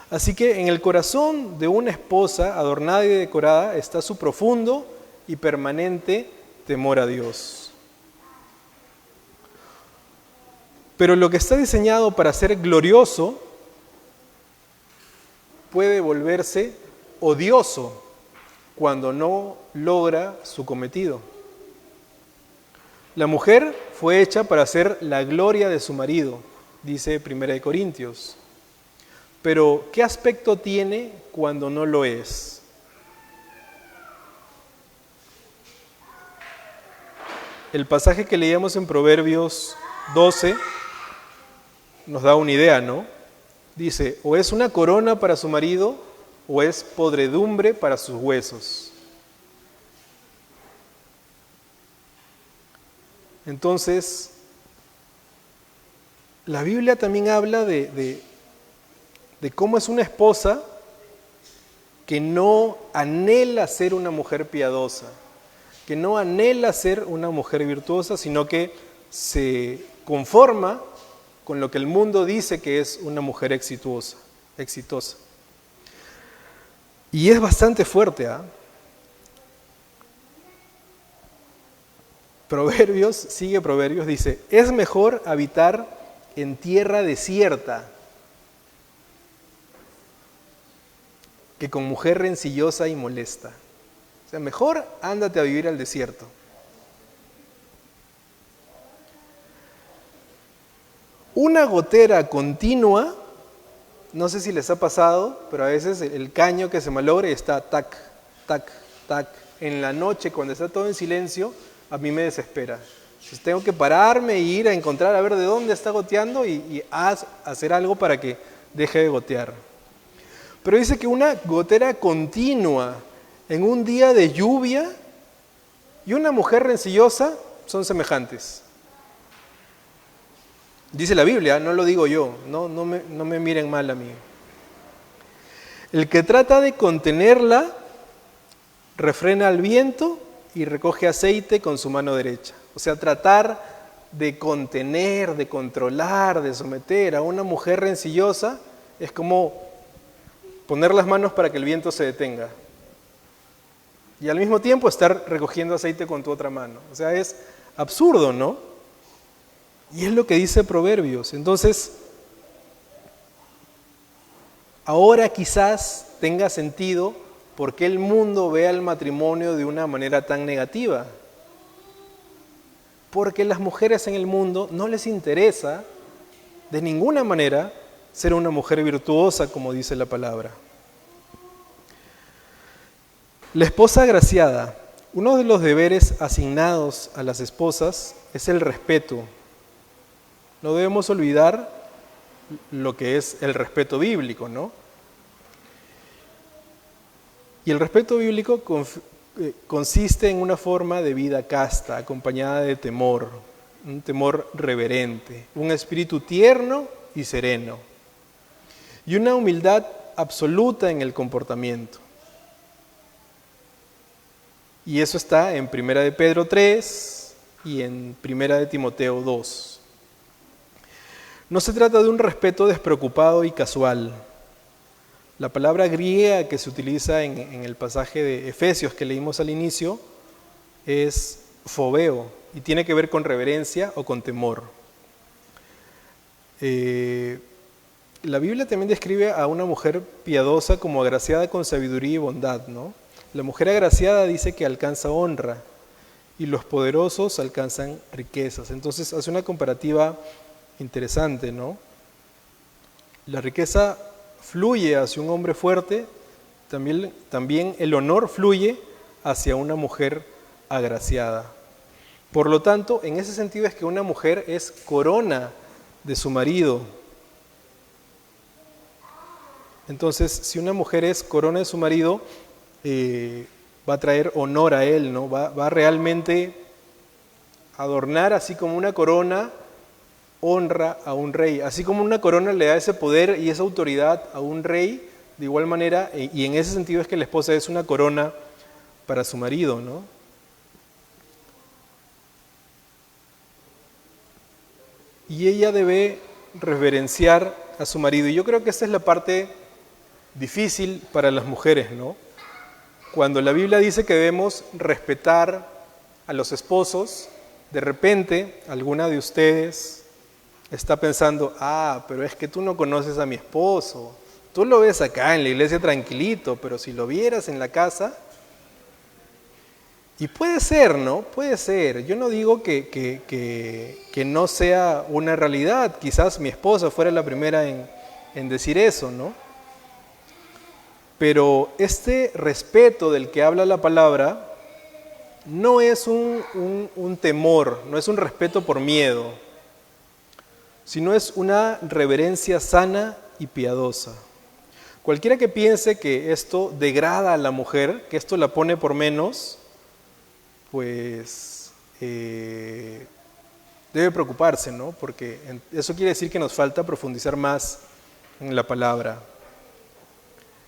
Speaker 1: Así que en el corazón de una esposa adornada y decorada está su profundo y permanente temor a Dios. Pero lo que está diseñado para ser glorioso puede volverse odioso cuando no logra su cometido. La mujer fue hecha para ser la gloria de su marido, dice 1 Corintios. Pero, ¿qué aspecto tiene cuando no lo es? El pasaje que leíamos en Proverbios 12 nos da una idea, ¿no? Dice, o es una corona para su marido, o es podredumbre para sus huesos. Entonces, la Biblia también habla de cómo es una esposa que no anhela ser una mujer piadosa, que no anhela ser una mujer virtuosa, sino que se conforma con lo que el mundo dice que es una mujer exitosa. Y es bastante fuerte, ¿ah? Proverbios, dice, es mejor habitar en tierra desierta que con mujer rencillosa y molesta. O sea, mejor ándate a vivir al desierto. Una gotera continua, no sé si les ha pasado, pero a veces el caño que se malogra y está tac, tac, tac. En la noche, cuando está todo en silencio, a mí me desespera. Entonces tengo que pararme e ir a encontrar a ver de dónde está goteando y hacer algo para que deje de gotear. Pero dice que una gotera continua en un día de lluvia y una mujer rencillosa son semejantes. Dice la Biblia, no lo digo yo, no me miren mal a mí. El que trata de contenerla refrena al viento y recoge aceite con su mano derecha. O sea, tratar de contener, de controlar, de someter a una mujer rencillosa es como poner las manos para que el viento se detenga. Y al mismo tiempo estar recogiendo aceite con tu otra mano. O sea, es absurdo, ¿no? Y es lo que dice Proverbios. Entonces, ahora quizás tenga sentido por qué el mundo ve al matrimonio de una manera tan negativa. Porque las mujeres en el mundo no les interesa de ninguna manera ser una mujer virtuosa, como dice la palabra. La esposa agraciada. Uno de los deberes asignados a las esposas es el respeto. No debemos olvidar lo que es el respeto bíblico, ¿no? Y el respeto bíblico consiste en una forma de vida casta, acompañada de temor, un temor reverente, un espíritu tierno y sereno, y una humildad absoluta en el comportamiento. Y eso está en 1 de Pedro 3 y en 1 de Timoteo 2. No se trata de un respeto despreocupado y casual. La palabra griega que se utiliza en el pasaje de Efesios que leímos al inicio es fobeo y tiene que ver con reverencia o con temor. La Biblia también describe a una mujer piadosa como agraciada con sabiduría y bondad, ¿no? La mujer agraciada dice que alcanza honra y los poderosos alcanzan riquezas. Entonces hace una comparativa interesante, ¿no? La riqueza fluye hacia un hombre fuerte, también el honor fluye hacia una mujer agraciada. Por lo tanto, en ese sentido es que una mujer es corona de su marido. Entonces, si una mujer es corona de su marido, va a traer honor a él, ¿no? Va a realmente adornar así como una corona honra a un rey. Así como una corona le da ese poder y esa autoridad a un rey, de igual manera, y en ese sentido es que la esposa es una corona para su marido, ¿no? Y ella debe reverenciar a su marido. Y yo creo que esta es la parte difícil para las mujeres, ¿no? Cuando la Biblia dice que debemos respetar a los esposos, de repente alguna de ustedes está pensando, pero es que tú no conoces a mi esposo, tú lo ves acá en la iglesia tranquilito, pero si lo vieras en la casa, y puede ser, ¿no? Puede ser, yo no digo que no sea una realidad, quizás mi esposa fuera la primera en decir eso, ¿no? Pero este respeto del que habla la palabra no es un temor, no es un respeto por miedo, sino es una reverencia sana y piadosa. Cualquiera que piense que esto degrada a la mujer, que esto la pone por menos, pues debe preocuparse, ¿no? Porque eso quiere decir que nos falta profundizar más en la palabra.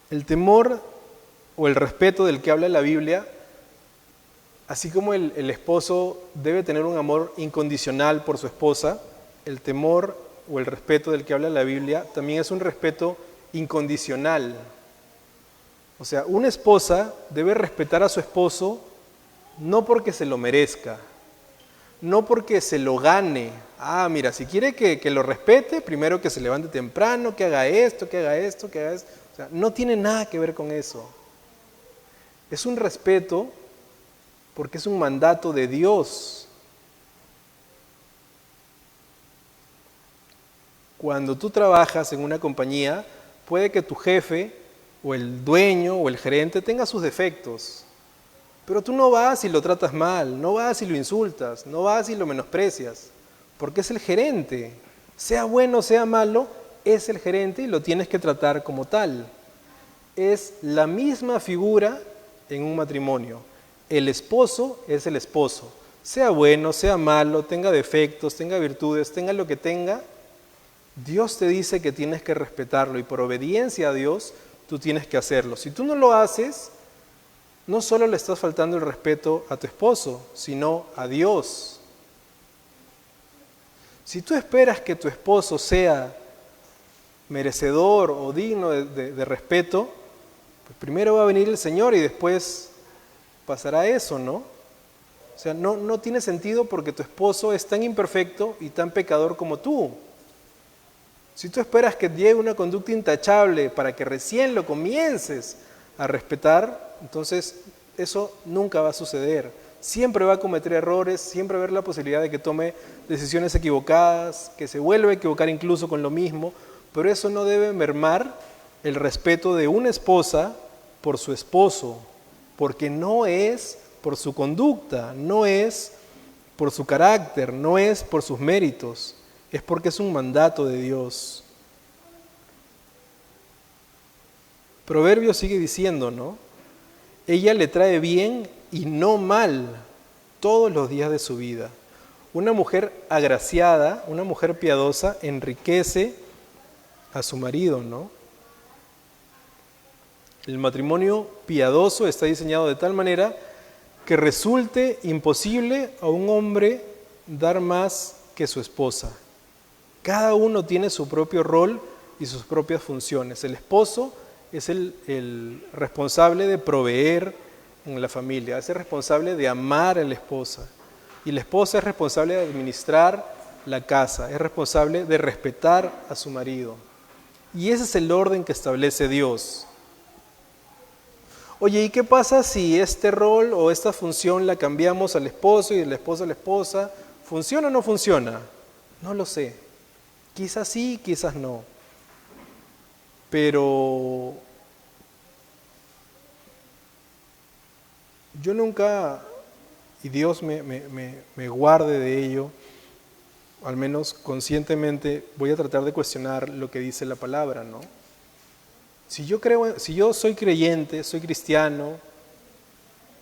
Speaker 1: El temor o el respeto del que habla la Biblia, así como el esposo debe tener un amor incondicional por su esposa, el temor o el respeto del que habla la Biblia también es un respeto incondicional. O sea, una esposa debe respetar a su esposo no porque se lo merezca, no porque se lo gane. Mira, si quiere que lo respete, primero que se levante temprano, que haga esto, que haga esto, que haga esto. O sea, no tiene nada que ver con eso. Es un respeto porque es un mandato de Dios. Cuando tú trabajas en una compañía, puede que tu jefe o el dueño o el gerente tenga sus defectos, pero tú no vas y lo tratas mal, no vas y lo insultas, no vas y lo menosprecias, porque es el gerente. Sea bueno o sea malo, es el gerente y lo tienes que tratar como tal. Es la misma figura en un matrimonio. El esposo es el esposo. Sea bueno, sea malo, tenga defectos, tenga virtudes, tenga lo que tenga, Dios te dice que tienes que respetarlo y por obediencia a Dios tú tienes que hacerlo. Si tú no lo haces, no solo le estás faltando el respeto a tu esposo, sino a Dios. Si tú esperas que tu esposo sea merecedor o digno de respeto, pues primero va a venir el Señor y después pasará eso, ¿no? O sea, no tiene sentido porque tu esposo es tan imperfecto y tan pecador como tú. Si tú esperas que lleve una conducta intachable para que recién lo comiences a respetar, entonces eso nunca va a suceder. Siempre va a cometer errores, siempre va a haber la posibilidad de que tome decisiones equivocadas, que se vuelva a equivocar incluso con lo mismo, pero eso no debe mermar el respeto de una esposa por su esposo, porque no es por su conducta, no es por su carácter, no es por sus méritos, es porque es un mandato de Dios. Proverbios sigue diciendo, ¿no? Ella le trae bien y no mal todos los días de su vida. Una mujer agraciada, una mujer piadosa, enriquece a su marido, ¿no? El matrimonio piadoso está diseñado de tal manera que resulte imposible a un hombre dar más que su esposa. Cada uno tiene su propio rol y sus propias funciones. El esposo es el responsable de proveer en la familia, es el responsable de amar a la esposa. Y la esposa es responsable de administrar la casa, es responsable de respetar a su marido. Y ese es el orden que establece Dios. Oye, ¿y qué pasa si este rol o esta función la cambiamos al esposo y del esposo a la esposa? ¿Funciona o no funciona? No lo sé. Quizás sí, quizás no. Pero yo nunca, y Dios me guarde de ello, al menos conscientemente voy a tratar de cuestionar lo que dice la palabra, ¿no? Si yo soy creyente, soy cristiano,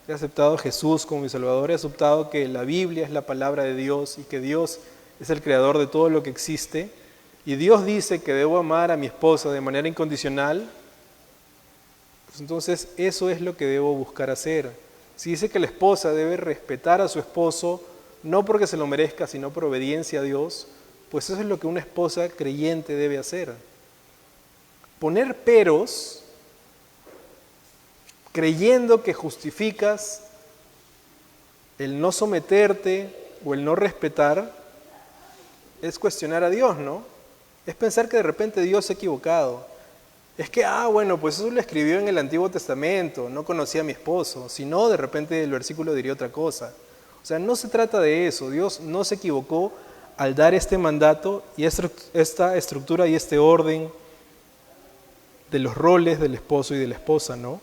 Speaker 1: he aceptado a Jesús como mi Salvador, he aceptado que la Biblia es la palabra de Dios y que Dios es el creador de todo lo que existe, y Dios dice que debo amar a mi esposa de manera incondicional, pues entonces eso es lo que debo buscar hacer. Si dice que la esposa debe respetar a su esposo, no porque se lo merezca, sino por obediencia a Dios, pues eso es lo que una esposa creyente debe hacer. Poner peros, creyendo que justificas el no someterte o el no respetar, es cuestionar a Dios, ¿no? Es pensar que de repente Dios se ha equivocado. Es que, bueno, pues eso lo escribió en el Antiguo Testamento, no conocía a mi esposo, si no, de repente el versículo diría otra cosa. O sea, no se trata de eso, Dios no se equivocó al dar este mandato y esta estructura y este orden de los roles del esposo y de la esposa, ¿no?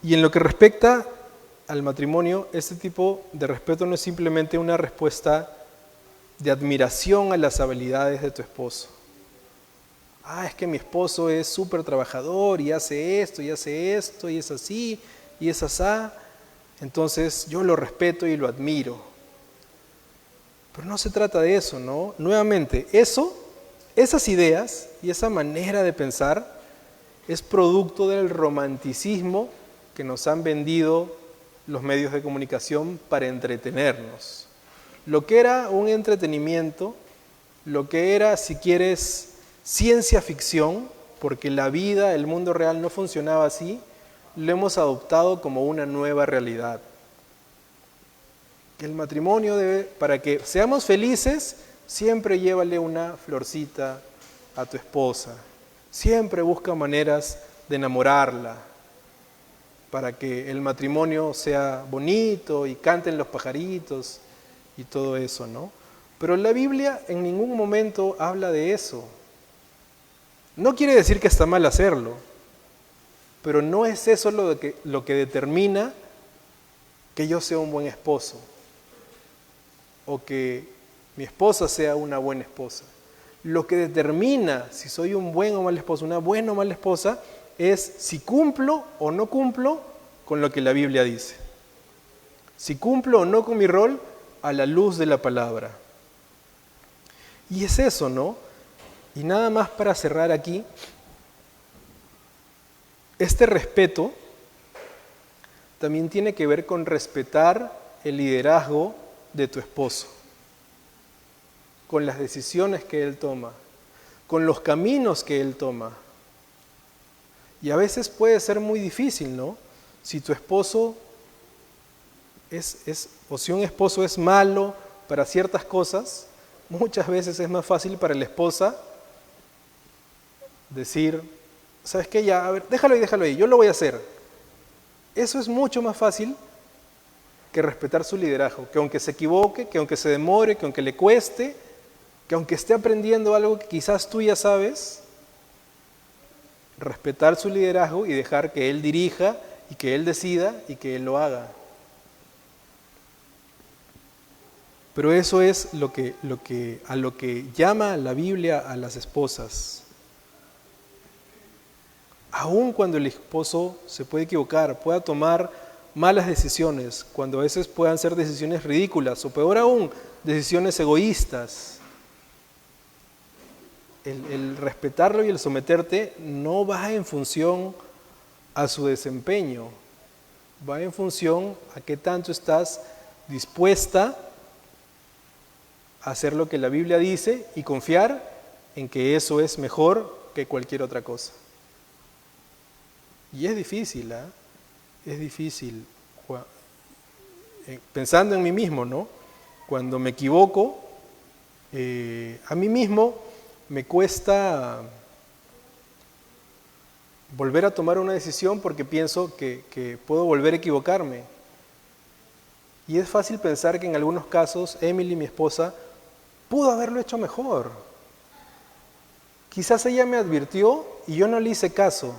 Speaker 1: Y en lo que respecta al matrimonio, este tipo de respeto no es simplemente una respuesta de admiración a las habilidades de tu esposo. Es que mi esposo es súper trabajador y hace esto y es así y es asá. Entonces yo lo respeto y lo admiro. Pero no se trata de eso, ¿no? Nuevamente, esas ideas y esa manera de pensar es producto del romanticismo que nos han vendido los medios de comunicación para entretenernos. Lo que era un entretenimiento, lo que era, si quieres, ciencia ficción, porque la vida, el mundo real no funcionaba así, lo hemos adoptado como una nueva realidad. Que el matrimonio para que seamos felices, siempre llévale una florcita a tu esposa. Siempre busca maneras de enamorarla, para que el matrimonio sea bonito y canten los pajaritos y todo eso, ¿no? Pero la Biblia en ningún momento habla de eso. No quiere decir que está mal hacerlo, pero no es eso lo que determina que yo sea un buen esposo o que mi esposa sea una buena esposa. Lo que determina si soy un buen o mal esposo, una buena o mala esposa, es si cumplo o no cumplo con lo que la Biblia dice. Si cumplo o no con mi rol a la luz de la palabra. Y es eso, ¿no? Y nada más para cerrar aquí, este respeto también tiene que ver con respetar el liderazgo de tu esposo, con las decisiones que él toma, con los caminos que él toma. Y a veces puede ser muy difícil, ¿no? Si tu esposo o si un esposo es malo para ciertas cosas, muchas veces es más fácil para la esposa decir, ¿sabes qué? Ya, a ver, déjalo ahí, yo lo voy a hacer. Eso es mucho más fácil que respetar su liderazgo, que aunque se equivoque, que aunque se demore, que aunque le cueste, que aunque esté aprendiendo algo que quizás tú ya sabes, respetar su liderazgo y dejar que él dirija y que él decida y que él lo haga. Pero eso es a lo que llama la Biblia a las esposas. Aun cuando el esposo se puede equivocar, pueda tomar malas decisiones, cuando a veces puedan ser decisiones ridículas o peor aún, decisiones egoístas. El respetarlo y el someterte no va en función a su desempeño, va en función a qué tanto estás dispuesta a hacer lo que la Biblia dice y confiar en que eso es mejor que cualquier otra cosa. Y es difícil, ¿ah? Es difícil. Pensando en mí mismo, ¿no? Cuando me equivoco, a mí mismo me cuesta volver a tomar una decisión porque pienso que puedo volver a equivocarme. Y es fácil pensar que en algunos casos Emily, mi esposa, pudo haberlo hecho mejor. Quizás ella me advirtió y yo no le hice caso.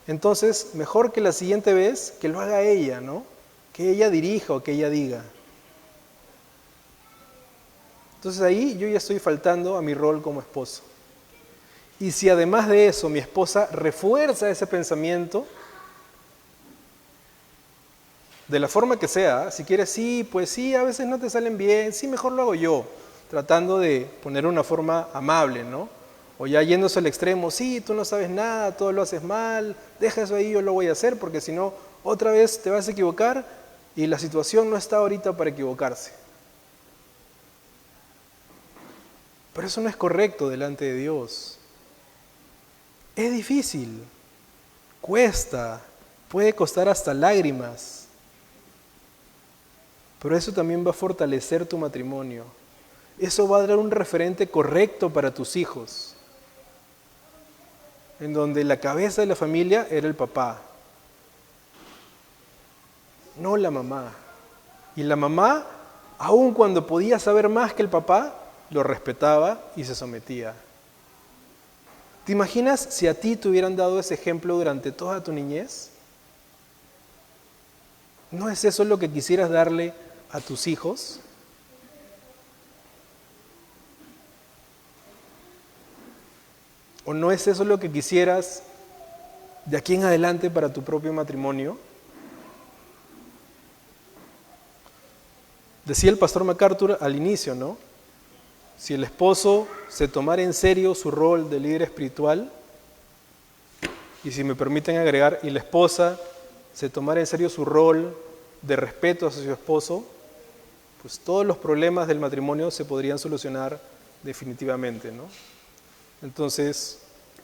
Speaker 1: Entonces, mejor que la siguiente vez que lo haga ella, ¿no? Que ella dirija o que ella diga. Entonces ahí yo ya estoy faltando a mi rol como esposo. Y si además de eso mi esposa refuerza ese pensamiento, de la forma que sea, si quieres, sí, pues sí, a veces no te salen bien, sí, mejor lo hago yo, tratando de poner una forma amable, ¿no? O ya yéndose al extremo, sí, tú no sabes nada, todo lo haces mal, deja eso ahí, yo lo voy a hacer, porque si no, otra vez te vas a equivocar y la situación no está ahorita para equivocarse. Pero eso no es correcto delante de Dios. Es difícil, cuesta, puede costar hasta lágrimas. Pero eso también va a fortalecer tu matrimonio. Eso va a dar un referente correcto para tus hijos. En donde la cabeza de la familia era el papá, no la mamá. Y la mamá, aun cuando podía saber más que el papá, lo respetaba y se sometía. ¿Te imaginas si a ti te hubieran dado ese ejemplo durante toda tu niñez? ¿No es eso lo que quisieras darle a tus hijos? ¿O no es eso lo que quisieras de aquí en adelante para tu propio matrimonio? Decía el pastor MacArthur al inicio, ¿no? Si el esposo se tomara en serio su rol de líder espiritual, y si me permiten agregar, y la esposa se tomara en serio su rol de respeto hacia su esposo, pues todos los problemas del matrimonio se podrían solucionar definitivamente, ¿no? Entonces,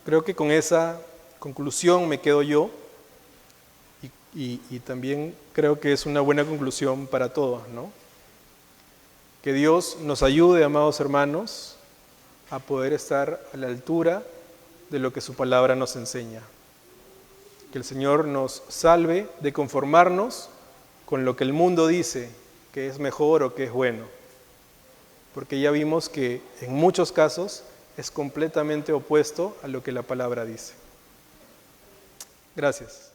Speaker 1: creo que con esa conclusión me quedo yo y también creo que es una buena conclusión para todos, ¿no? Que Dios nos ayude, amados hermanos, a poder estar a la altura de lo que su palabra nos enseña. Que el Señor nos salve de conformarnos con lo que el mundo dice que es mejor o que es bueno. Porque ya vimos que en muchos casos es completamente opuesto a lo que la palabra dice. Gracias.